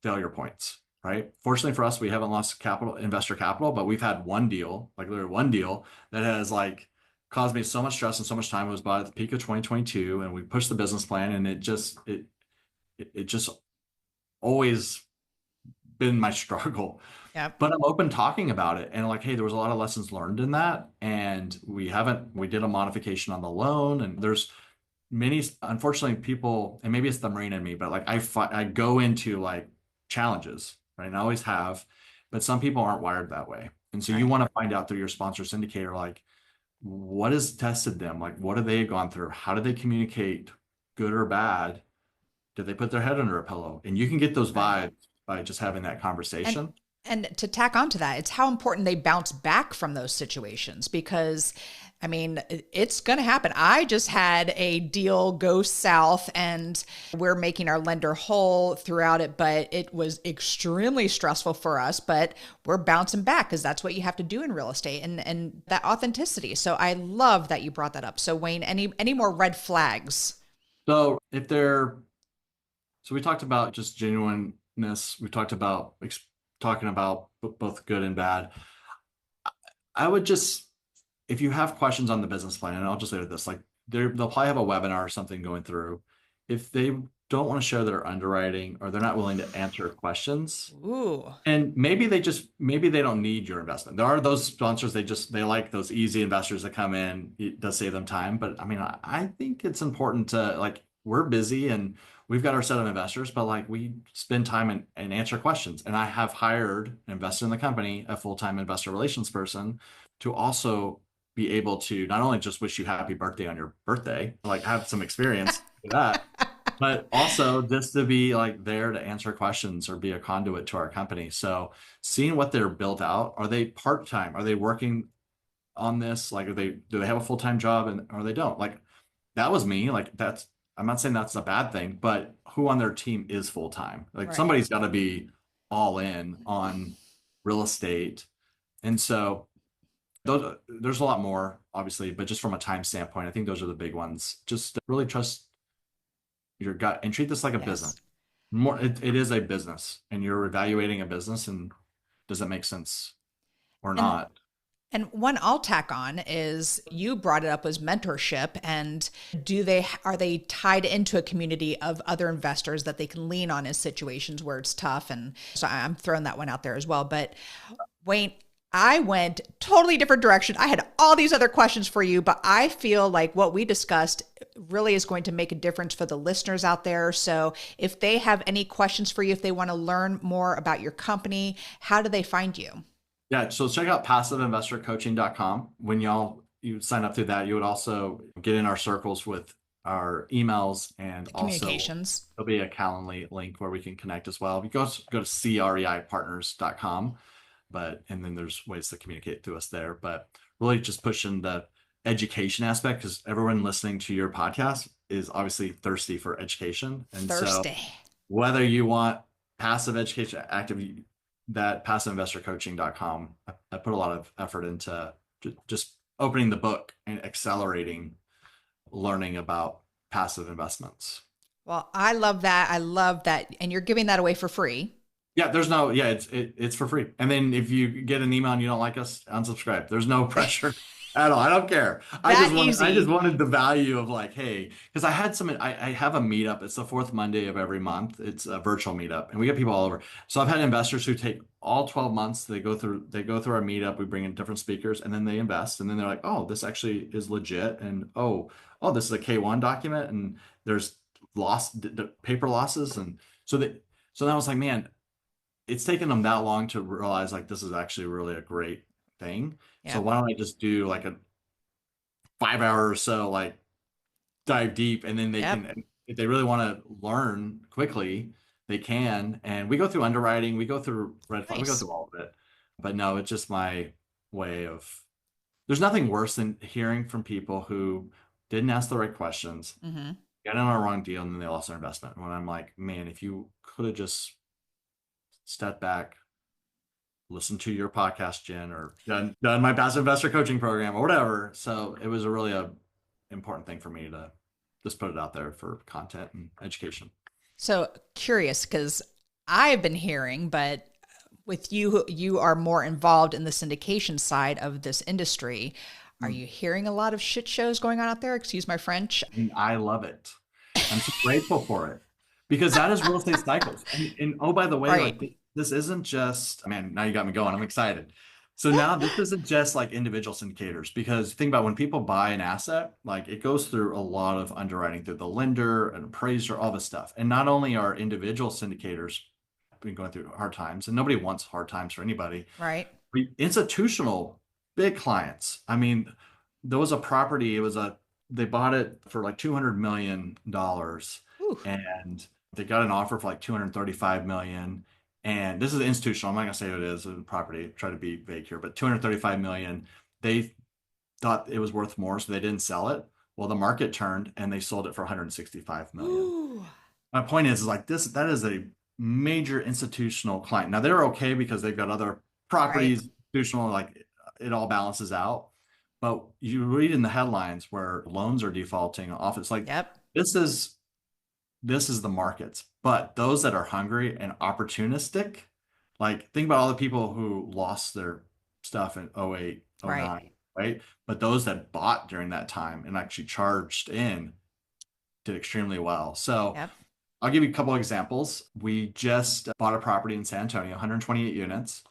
failure points, right? Fortunately for us, we haven't lost investor capital, but we've had one deal, like literally one deal that has like caused me so much stress and so much time. It was bought at the peak of 2022 and we pushed the business plan and it just always been my struggle. Yep. But I'm open talking about it and like, hey, there was a lot of lessons learned in that. And we did a modification on the loan and there's many, unfortunately, people, and maybe it's the Marine in me, but like I go into like challenges, right? And I always have, but some people aren't wired that way. And so you want to find out through your sponsor syndicator, like what has tested them? Like what have they gone through? How do they communicate, good or bad? Did they put their head under a pillow? And you can get those vibes by just having that conversation. And to tack onto that, it's how important they bounce back from those situations because, I mean, it's going to happen. I just had a deal go south and we're making our lender whole throughout it, but it was extremely stressful for us, but we're bouncing back because that's what you have to do in real estate and that authenticity. So I love that you brought that up. So Wayne, any more red flags? So we talked about just genuineness. We talked about talking about both good and bad. I would just, if you have questions on the business plan, and I'll just leave it at this, like they'll probably have a webinar or something going through. If they don't want to share their underwriting or they're not willing to answer questions, Ooh. and maybe they don't need your investment. There are those sponsors, they like those easy investors that come in. It does save them time. But I mean, I think it's important to like, we're busy and we've got our set of investors, but like we spend time and answer questions. And I have hired and invested in the company a full-time investor relations person to also be able to not only just wish you happy birthday on your birthday, like have some experience with that, but also just to be like there to answer questions or be a conduit to our company. So seeing what they're built out, are they part-time? Are they working on this? Like, do they have a full-time job or they don't? Like that was me. Like I'm not saying that's a bad thing, but who on their team is full-time? Like somebody's got to be all in on real estate. And so There's a lot more, obviously, but just from a time standpoint, I think those are the big ones. Just really trust your gut and treat this like a business. Yes. It is a business, and you're evaluating a business, and does it make sense or And not? And one I'll tack on is you brought it up was mentorship, and are they tied into a community of other investors that they can lean on in situations where it's tough? And so I'm throwing that one out there as well. But Wayne, I went totally different direction. I had all these other questions for you, but I feel like what we discussed really is going to make a difference for the listeners out there. So if they have any questions for you, if they want to learn more about your company, how do they find you? Yeah, so check out passiveinvestorcoaching.com. When you sign up through that, you would also get in our circles with our emails, and also Communications. there'll be a Calendly link where we can connect as well. You go to CREIpartners.com, and then there's ways to communicate to us there. But really just pushing the education aspect, because everyone listening to your podcast is obviously thirsty for education. And so Thirsty. whether you want passive education, active, that passiveinvestorcoaching.com, I put a lot of effort into just opening the book and accelerating learning about passive investments. Well, I love that. I love that. And you're giving that away for free. Yeah, it's for free. And then if you get an email and you don't like us, unsubscribe. There's no pressure at all. I don't care. I just wanted the value of like, hey, because I have a meetup. It's the fourth Monday of every month. It's a virtual meetup, and we get people all over. So I've had investors who take all 12 months. They go through our meetup. We bring in different speakers, and then they invest. And then they're like, oh, this actually is legit. And this is a K1 document, and there's paper losses. And so then I was like, man, it's taken them that long to realize like this is actually really a great thing. Yeah. So why don't I just do like a 5 hour or so, like dive deep, and then they can, if they really want to learn quickly, they can. And we go through underwriting, we go through red flag, we go through all of it. But no, it's just my way of, there's nothing worse than hearing from people who didn't ask the right questions, got in on a wrong deal, and then they lost their investment. When I'm like, man, if you could have just step back, listen to your podcast, Jen, or done my passive investor coaching program or whatever. So it was a important thing for me to just put it out there for content and education. So curious, because I've been hearing, but with you are more involved in the syndication side of this industry. Are you hearing a lot of shit shows going on out there? Excuse my French. And I love it. I'm so grateful for it, because that is real estate cycles. And oh, by the way, like this isn't just, man, now you got me going. I'm excited. So now this isn't just like individual syndicators, because think about when people buy an asset, like it goes through a lot of underwriting through the lender, an appraiser, all this stuff. And not only are individual syndicators been going through hard times, and nobody wants hard times for anybody. Right. Institutional big clients. I mean, there was a property, they bought it for like $200 million, and they got an offer for like $235 million. And this is institutional. I'm not gonna say what it is, a property, try to be vague here, but $235 million. They thought it was worth more, so they didn't sell it. Well, the market turned and they sold it for $165 million. Ooh. My point is like that is a major institutional client. Now they're okay because they've got other properties, institutional, like it all balances out. But you read in the headlines where loans are defaulting off. It's like, this is the markets. But those that are hungry and opportunistic, like think about all the people who lost their stuff in 08, 09, right? But those that bought during that time and actually charged in did extremely well. So I'll give you a couple of examples. We just bought a property in San Antonio, 128 units.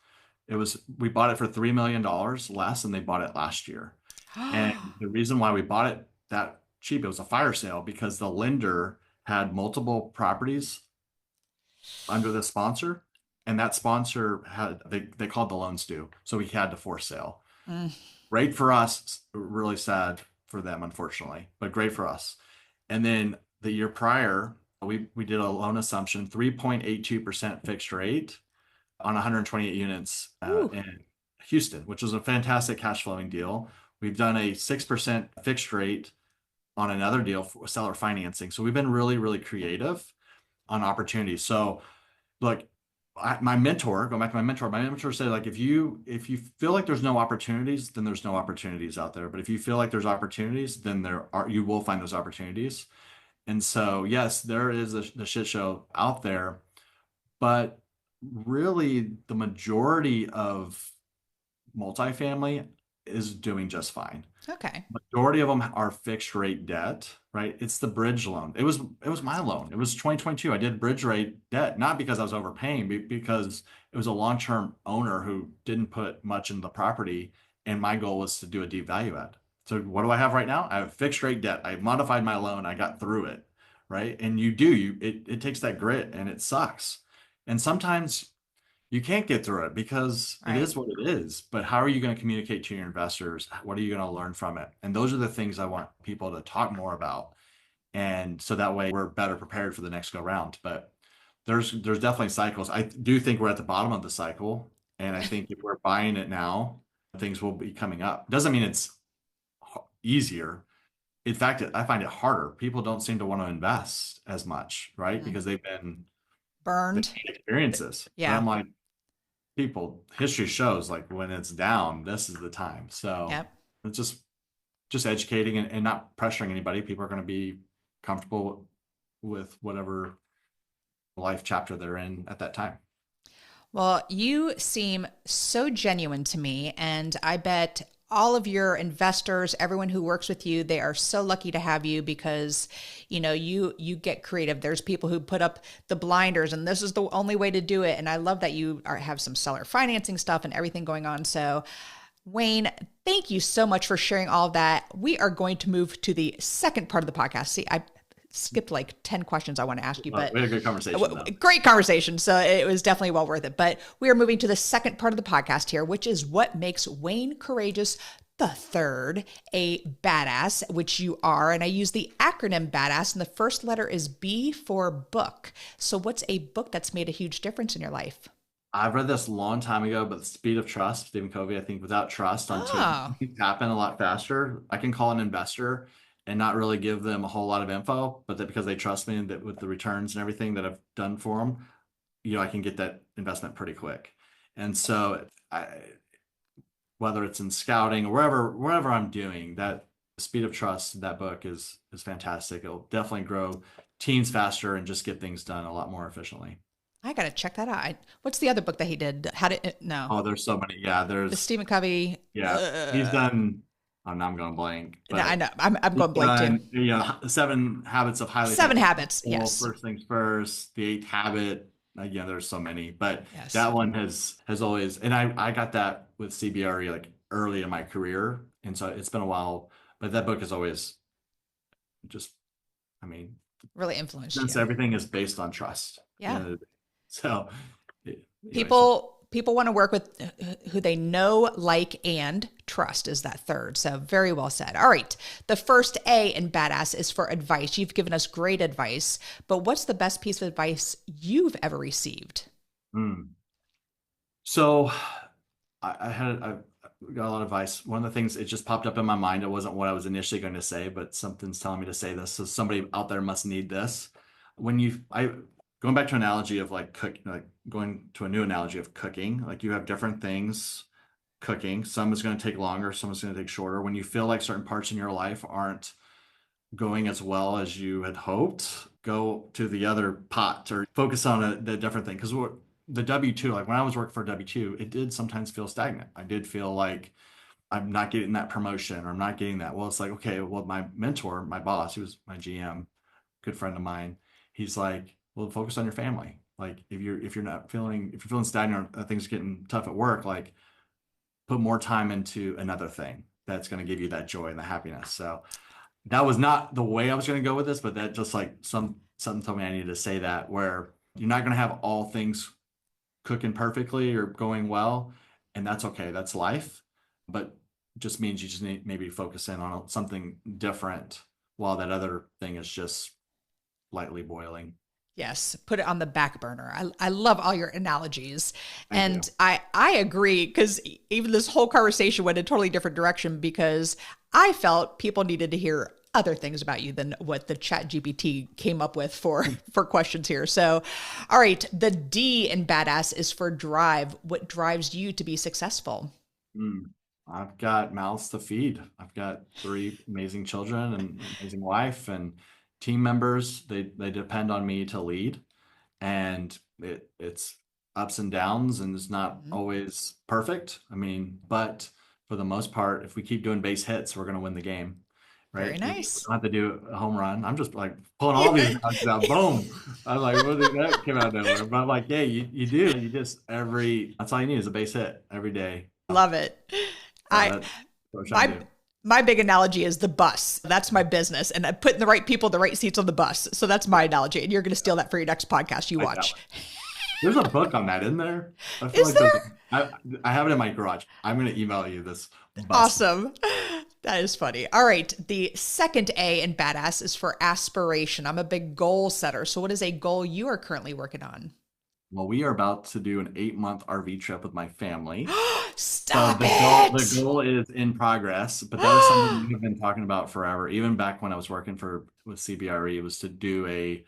We bought it for $3 million less than they bought it last year. And the reason why we bought it that cheap, it was a fire sale, because the lender had multiple properties under the sponsor, and that sponsor they called the loans due, so we had to force sale. Great for us, really sad for them, unfortunately, but great for us. And then the year prior, we did a loan assumption, 3.82% fixed rate on 128 units in Houston, which was a fantastic cash flowing deal. We've done a 6% fixed rate on another deal for seller financing. So we've been really, really creative on opportunities. So look, my mentor, going back to my mentor said, like, if you feel like there's no opportunities, then there's no opportunities out there. But if you feel like there's opportunities, then you will find those opportunities. And so, yes, there is the shit show out there, but really the majority of multifamily is doing just fine. Okay. Majority of them are fixed rate debt, right? It's the bridge loan. It was my loan. It was 2022. I did bridge rate debt, not because I was overpaying, but because it was a long-term owner who didn't put much in the property, and my goal was to do a deep value add. So what do I have right now? I have fixed rate debt. I modified my loan. I got through it, right? And it takes that grit, and it sucks. And sometimes you can't get through it because it Right. is what it is. But how are you going to communicate to your investors? What are you going to learn from it? And those are the things I want people to talk more about. And so that way we're better prepared for the next go round. But there's definitely cycles. I do think we're at the bottom of the cycle. And I think if we're buying it now, things will be coming up. Doesn't mean it's easier. In fact, I find it harder. People don't seem to want to invest as much, right? Mhm. Because they've been Burned. experiences. But Yeah. I'm like, history shows, like, when it's down, this is the time. So Yep. it's just educating and not pressuring anybody. People are going to be comfortable with whatever life chapter they're in at that time. Well, you seem so genuine to me, and I bet all of your investors, everyone who works with you, they are so lucky to have you because, you get creative. There's people who put up the blinders, and this is the only way to do it. And I love that you have some seller financing stuff and everything going on. So, Wayne, thank you so much for sharing all of that. We are going to move to the second part of the podcast. See, I skipped like 10 questions I want to ask you, but We had a good conversation, though. great conversation. So it was definitely well worth it. But we are moving to the second part of the podcast here, which is what makes Wayne Courreges the third a badass, which you are. And I use the acronym badass, and the first letter is B for book. So what's a book that's made a huge difference in your life? I've read this a long time ago, but The Speed of Trust, Stephen Covey. I think without trust on team, Oh, things happen a lot faster. I can call an investor and not really give them a whole lot of info, but that because they trust me and that with the returns and everything that I've done for them, I can get that investment pretty quick. And so whether it's in scouting or wherever I'm doing, that Speed of Trust, that book is fantastic. It'll definitely grow teams faster and just get things done a lot more efficiently. I got to check that out. What's the other book that he did? No, Oh, there's so many. Yeah, the Stephen Covey. he's done. Oh, now I'm going blank. No, But I know. I'm going blank too. Seven Habits of Highly Seven Effective Habits. People, Yes. First Things First, The Eighth Habit. Again, there's so many, but Yes. that one has always, and I got that with CBRE like early in my career, and so it's been a while. But that book is always just, I mean, Really influenced since you. everything is based on trust. Yeah. So People want to work with who they know, like, and trust is that third. So very well said. All right. The first A in badass is for advice. You've given us great advice, but what's the best piece of advice you've ever received? So I got a lot of advice. One of the things, it just popped up in my mind. It wasn't what I was initially going to say, but something's telling me to say this. So somebody out there must need this. Going back to an analogy of like going to a new analogy of cooking, like you have different things cooking. Some is going to take longer, some is going to take shorter. When you feel like certain parts in your life aren't going as well as you had hoped, go to the other pot or focus on the different thing. Because the W-2, like when I was working for W-2, it did sometimes feel stagnant. I did feel like I'm not getting that promotion or I'm not getting that. Well, it's like, okay, well, my mentor, my boss, who was my GM, good friend of mine, he's like, well, focus on your family. Like if you're feeling stagnant or things getting tough at work, like put more time into another thing that's going to give you that joy and the happiness. So that was not the way I was going to go with this, but that just like something told me I needed to say that, where you're not going to have all things cooking perfectly or going well, and that's okay. That's life, but just means you just need maybe focus in on something different while that other thing is just lightly boiling. Yes, put it on the back burner. I love all your analogies. Thank And you. I agree, because even this whole conversation went a totally different direction, because I felt people needed to hear other things about you than what the chat GPT came up with for questions here. So, all right, the D in badass is for drive. What drives you to be successful? Mm. I've got mouths to feed. I've got three amazing children and amazing wife and team members. They depend on me to lead, and it's ups and downs, and it's not Mhm. always perfect. I mean, but for the most part, if we keep doing base hits, we're going to win the game, Very right? We nice. don't have to do a home run. I'm just like pulling all these guys out. Boom. I'm like, what did that came out of nowhere? But I'm like, yeah, you do. You just that's all you need is a base hit every day. Love it. So I that's what we're trying to my do. my big analogy is the bus. That's my business, and I'm putting the right people, the right seats on the bus. So that's my analogy, and you're going to steal that for your next podcast you Like that watch. one. There's a book on that, isn't there? I feel Is like there's. there? I have it in my garage. I'm gonna email you this bus. Awesome. That is funny. All right. The second A in badass is for aspiration. I'm a big goal setter. So, what is a goal you are currently working on? Well, we are about to do an 8-month RV trip with my family. So Stop the it. goal is in progress, but that is something we've been talking about forever. Even back when I was working for with CBRE, was to do a.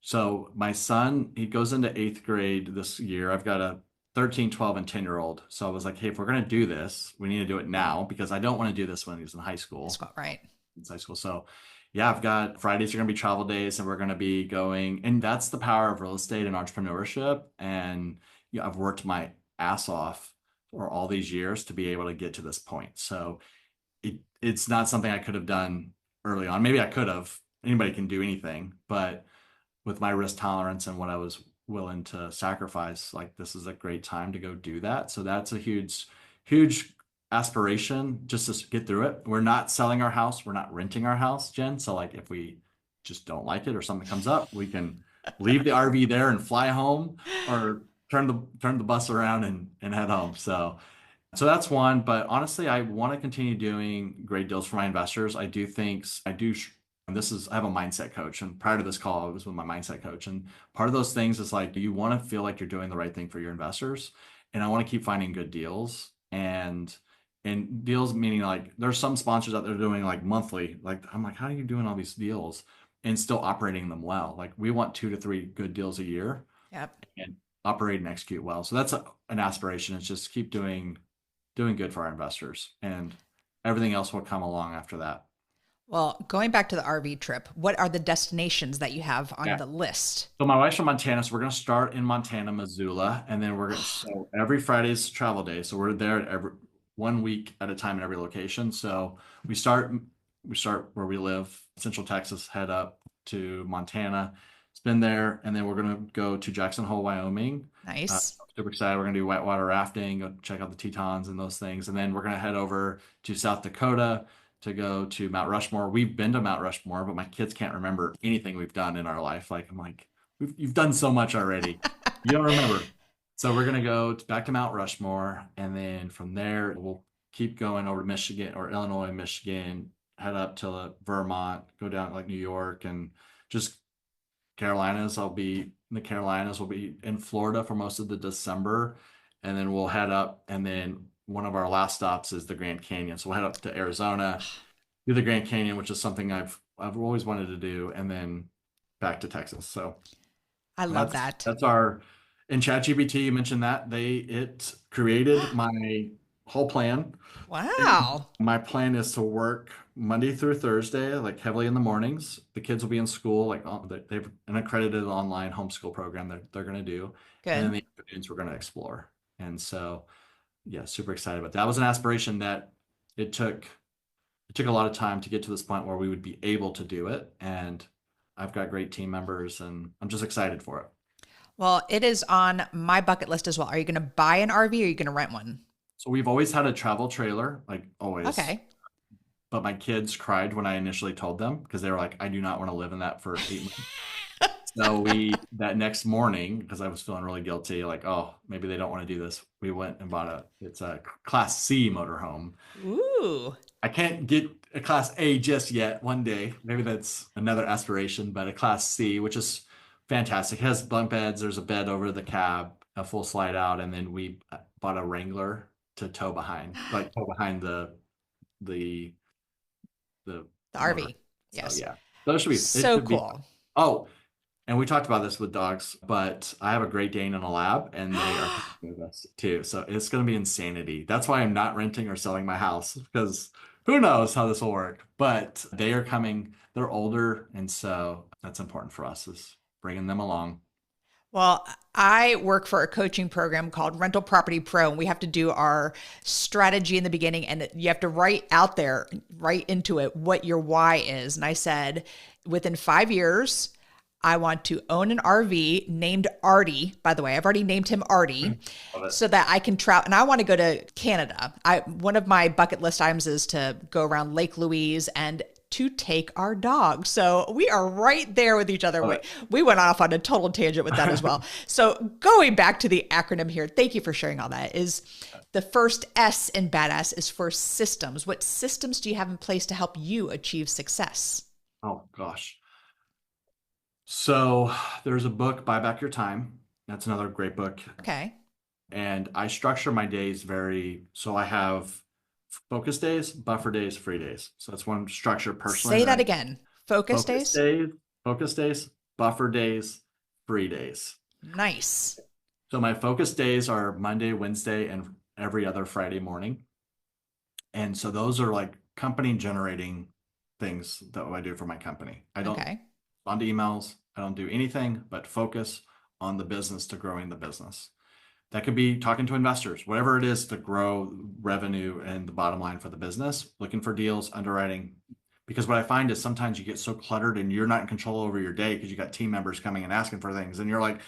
So my son, he goes into 8th grade this year. I've got a 13, 12, and 10-year-old. So I was like, hey, if we're gonna do this, we need to do it now because I don't want to do this when he's in high school. Scott, right. It's high school. So yeah, I've got Fridays are going to be travel days and we're going to be going, and that's the power of real estate and entrepreneurship. And yeah, I've worked my ass off for all these years to be able to get to this point. So it's not something I could have done early on. Maybe I could have. Anybody can do anything, but with my risk tolerance and what I was willing to sacrifice, like this is a great time to go do that. So that's a huge aspiration just to get through it. We're not selling our house, we're not renting our house, Jen. So like if we just don't like it or something comes up, we can leave the RV there and fly home or turn the bus around and head home. So that's one, but honestly, I want to continue doing great deals for my investors. I do think I do. And this is, I have a mindset coach, and prior to this call, I was with my mindset coach. And part of those things is like, you want to feel like you're doing the right thing for your investors. And I want to keep finding good deals and deals meaning like there's some sponsors out there doing like monthly. Like, I'm like, how are you doing all these deals and still operating them well? Like, we want 2 to 3 good deals a year Yep. and operate and execute well. So that's an aspiration. It's just keep doing good for our investors, and everything else will come along after that. Well, going back to the RV trip, what are the destinations that you have on Yeah. the list? So my wife's from Montana, so we're gonna start in Montana, Missoula, and then so every Friday's travel day. So we're there every 1 week at a time in every location. So we start where we live, Central Texas, head up to Montana, spend there, and then we're gonna go to Jackson Hole, Wyoming. Nice. Super excited. We're gonna do whitewater rafting, go check out the Tetons and those things, and then we're gonna head over to South Dakota to go to Mount Rushmore. We've been to Mount Rushmore, but my kids can't remember anything we've done in our life. Like I'm like, you've done so much already. You don't remember. So we're gonna go back to Mount Rushmore, and then from there we'll keep going over to Michigan or Illinois, Michigan, head up to Vermont, go down to like New York, and just Carolinas. I'll be in the Carolinas. We'll be in Florida for most of the December, and then we'll head up. And then one of our last stops is the Grand Canyon. So we'll head up to Arizona, do the Grand Canyon, which is something I've always wanted to do, and then back to Texas. So I love that's that. that's our in ChatGPT. You mentioned that it created my whole plan. Wow. My plan is to work Monday through Thursday, like heavily in the mornings. The kids will be in school, like they have an accredited online homeschool program that they're going to do. And then Good. the afternoons we're going to explore. And so, yeah, super excited about that. That was an aspiration that it took it took a lot of time to get to this point where we would be able to do it. And I've got great team members and I'm just excited for it. Well, it is on my bucket list as well. Are you going to buy an RV or are you going to rent one? So we've always had a travel trailer, like always. Okay. But my kids cried when I initially told them because they were like, I do not want to live in that for 8 months. So that next morning, because I was feeling really guilty, like, oh, maybe they don't want to do this. We went and bought it's a Class C motorhome. Ooh. I can't get a Class A just yet. One day, maybe that's another aspiration, but a Class C, which is fantastic. It has bunk beds. There's a bed over the cab, a full slide out, and then we bought a Wrangler to tow behind The the the RV. So Yes. yeah, those should be, it So should be. cool. Oh, and we talked about this with dogs, but I have a Great Dane and a Lab, and they are coming with us too. So it's going to be insanity. That's why I'm not renting or selling my house, because who knows how this will work. But they are coming. They're older, and so that's important for us is bringing them along. Well, I work for a coaching program called Rental Property Pro, and we have to do our strategy in the beginning, and you have to write out there, write into it what your why is. And I said, within 5 years, I want to own an RV named Artie. By the way, I've already named him Artie, Love it. so that I can travel. And I want to go to Canada. One of my bucket list items is to go around Lake Louise and to take our dog. So we are right there with each other. Love We went off on a total tangent with that as well. So going back to the acronym here, thank you for sharing all that. Is the first S in badass is for systems. What systems do you have in place to help you achieve success? Oh gosh. So there's a book, Buy Back Your Time. That's another great book. Okay. And I structure my days so I have focus days, buffer days, free days. So that's one structure personally Say that that I again. Focus focus days. days, focus days, buffer days, free days. Nice. So my focus days are Monday, Wednesday, and every other Friday morning. And so those are like company generating things that I do for my company. I don't Okay. respond to emails. I don't do anything but focus on the business to growing the business. That could be talking to investors, whatever it is to grow revenue and the bottom line for the business, looking for deals, underwriting. Because what I find is sometimes you get so cluttered and you're not in control over your day because you got team members coming and asking for things. And you're like,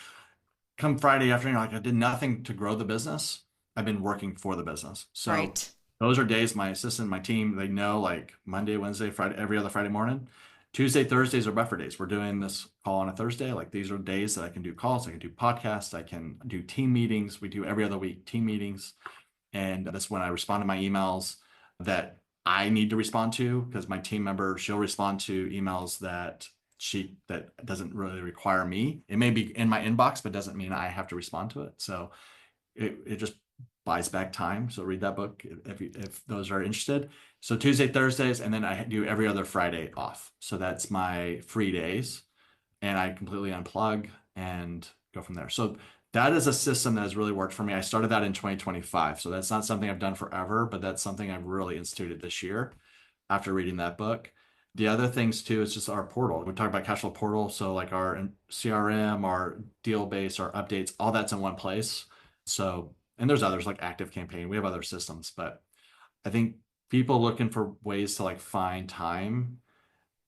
come Friday afternoon, like I did nothing to grow the business. I've been working for the business. So Right. those are days my assistant, my team, they know like Monday, Wednesday, Friday, every other Friday morning. Tuesday, Thursdays are buffer days. We're doing this call on a Thursday. Like these are days that I can do calls, I can do podcasts, I can do team meetings. We do every other week team meetings. And that's when I respond to my emails that I need to respond to because my team member, she'll respond to emails that doesn't really require me. It may be in my inbox, but doesn't mean I have to respond to it. So it just buys back time. So read that book if those are interested. So Tuesday, Thursdays, and then I do every other Friday off. So that's my free days, and I completely unplug and go from there. So that is a system that has really worked for me. I started that in 2025. So that's not something I've done forever, but that's something I've really instituted this year after reading that book. The other things too is just our portal. We talk about cash flow portal. So like our CRM, our deal base, our updates, all that's in one place. So, and there's others like Active Campaign. We have other systems, but I think people looking for ways to like find time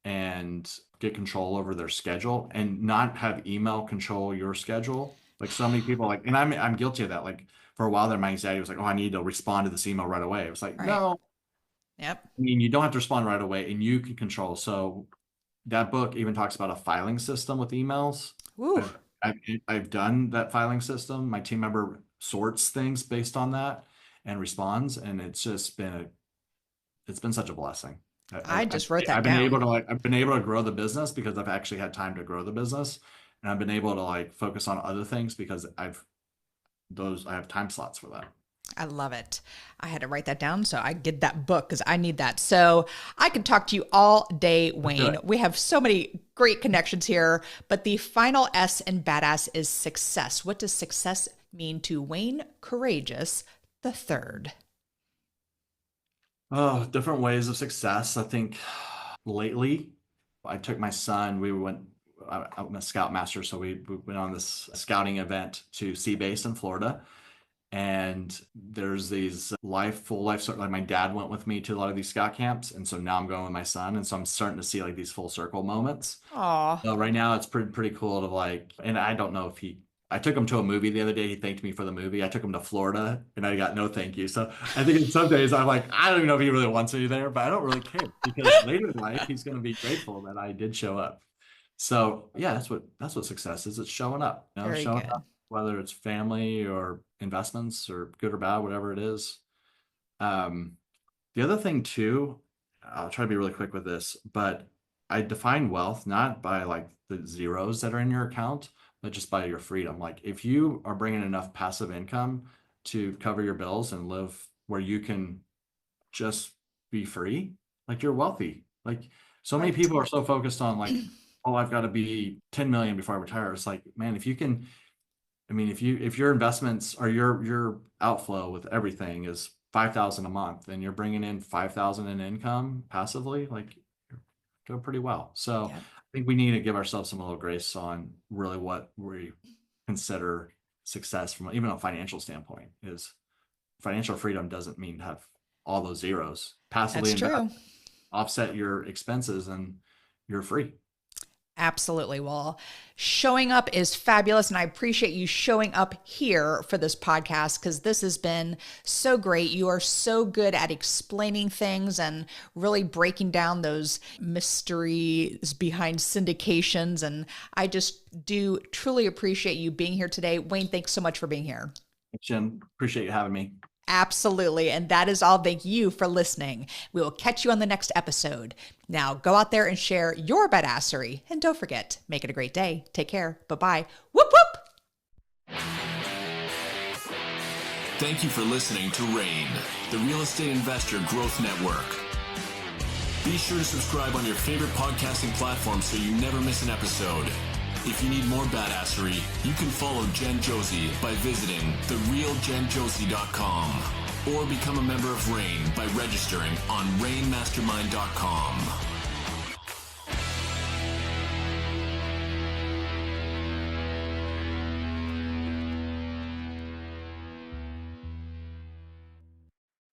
and get control over their schedule and not have email control your schedule. Like so many people like, and I'm guilty of that. Like for a while there, my anxiety was like, oh, I need to respond to this email right away. It was like, Right. no, Yep. I mean, you don't have to respond right away and you can control. So that book even talks about a filing system with emails. Woo. I've, I've done that filing system. My team member sorts things based on that and responds. And it's been such a blessing. I just wrote that I've been able down. to I've been able to grow the business because I've actually had time to grow the business, and I've been able to like focus on other things because I have time slots for that. I love it. I had to write that down so I get that book because I need that. So I could talk to you all day, Let's do Wayne. it. We have so many great connections here, but the final S in badass is success. What does success mean to Wayne Courreges the third? Oh, different ways of success. I think lately, I took my son. I'm a scoutmaster, so we went on this scouting event to Sea Base in Florida. And there's these full life, like my dad went with me to a lot of these scout camps. And so now I'm going with my son. And so I'm starting to see like these full circle moments. Aw, So right now it's pretty cool to like, and I don't know if I took him to a movie the other day. He thanked me for the movie. I took him to Florida and I got no thank you. So I think in some days I'm like, I don't even know if he really wants me there, but I don't really care because later in life he's going to be grateful that I did show up. So yeah, that's what success is. It's showing up, very showing good. up, whether it's family or investments or good or bad, whatever it is. Um, the other thing too, I'll try to be really quick with this, but I define wealth not by like the zeros that are in your account, but just by your freedom. Like if you are bringing enough passive income to cover your bills and live where you can just be free, like you're wealthy. Like So many people are so focused on like, oh, I've got to be 10 million before I retire. It's like, man, if you can, I mean, if your investments or your outflow with everything is 5,000 a month and you're bringing in 5,000 in income passively, like you're doing pretty well. So Yeah. I think we need to give ourselves some little grace on really what we consider success from even a financial standpoint. Is financial freedom doesn't mean to have all those zeros. Passively That's invest, true. offset your expenses, and you're free. Absolutely. Well, showing up is fabulous. And I appreciate you showing up here for this podcast because this has been so great. You are so good at explaining things and really breaking down those mysteries behind syndications. And I just do truly appreciate you being here today. Wayne, thanks so much for being here. Jim, appreciate you having me. Absolutely. And that is all. Thank you for listening. We will catch you on the next episode. Now go out there and share your badassery. And don't forget, make it a great day. Take care. Bye-bye. Whoop, whoop. Thank you for listening to RAIN, the Real Estate Investor Growth Network. Be sure to subscribe on your favorite podcasting platform so you never miss an episode. If you need more badassery, you can follow Jen Josey by visiting therealjenjosey.com or become a member of RAIN by registering on rainmastermind.com.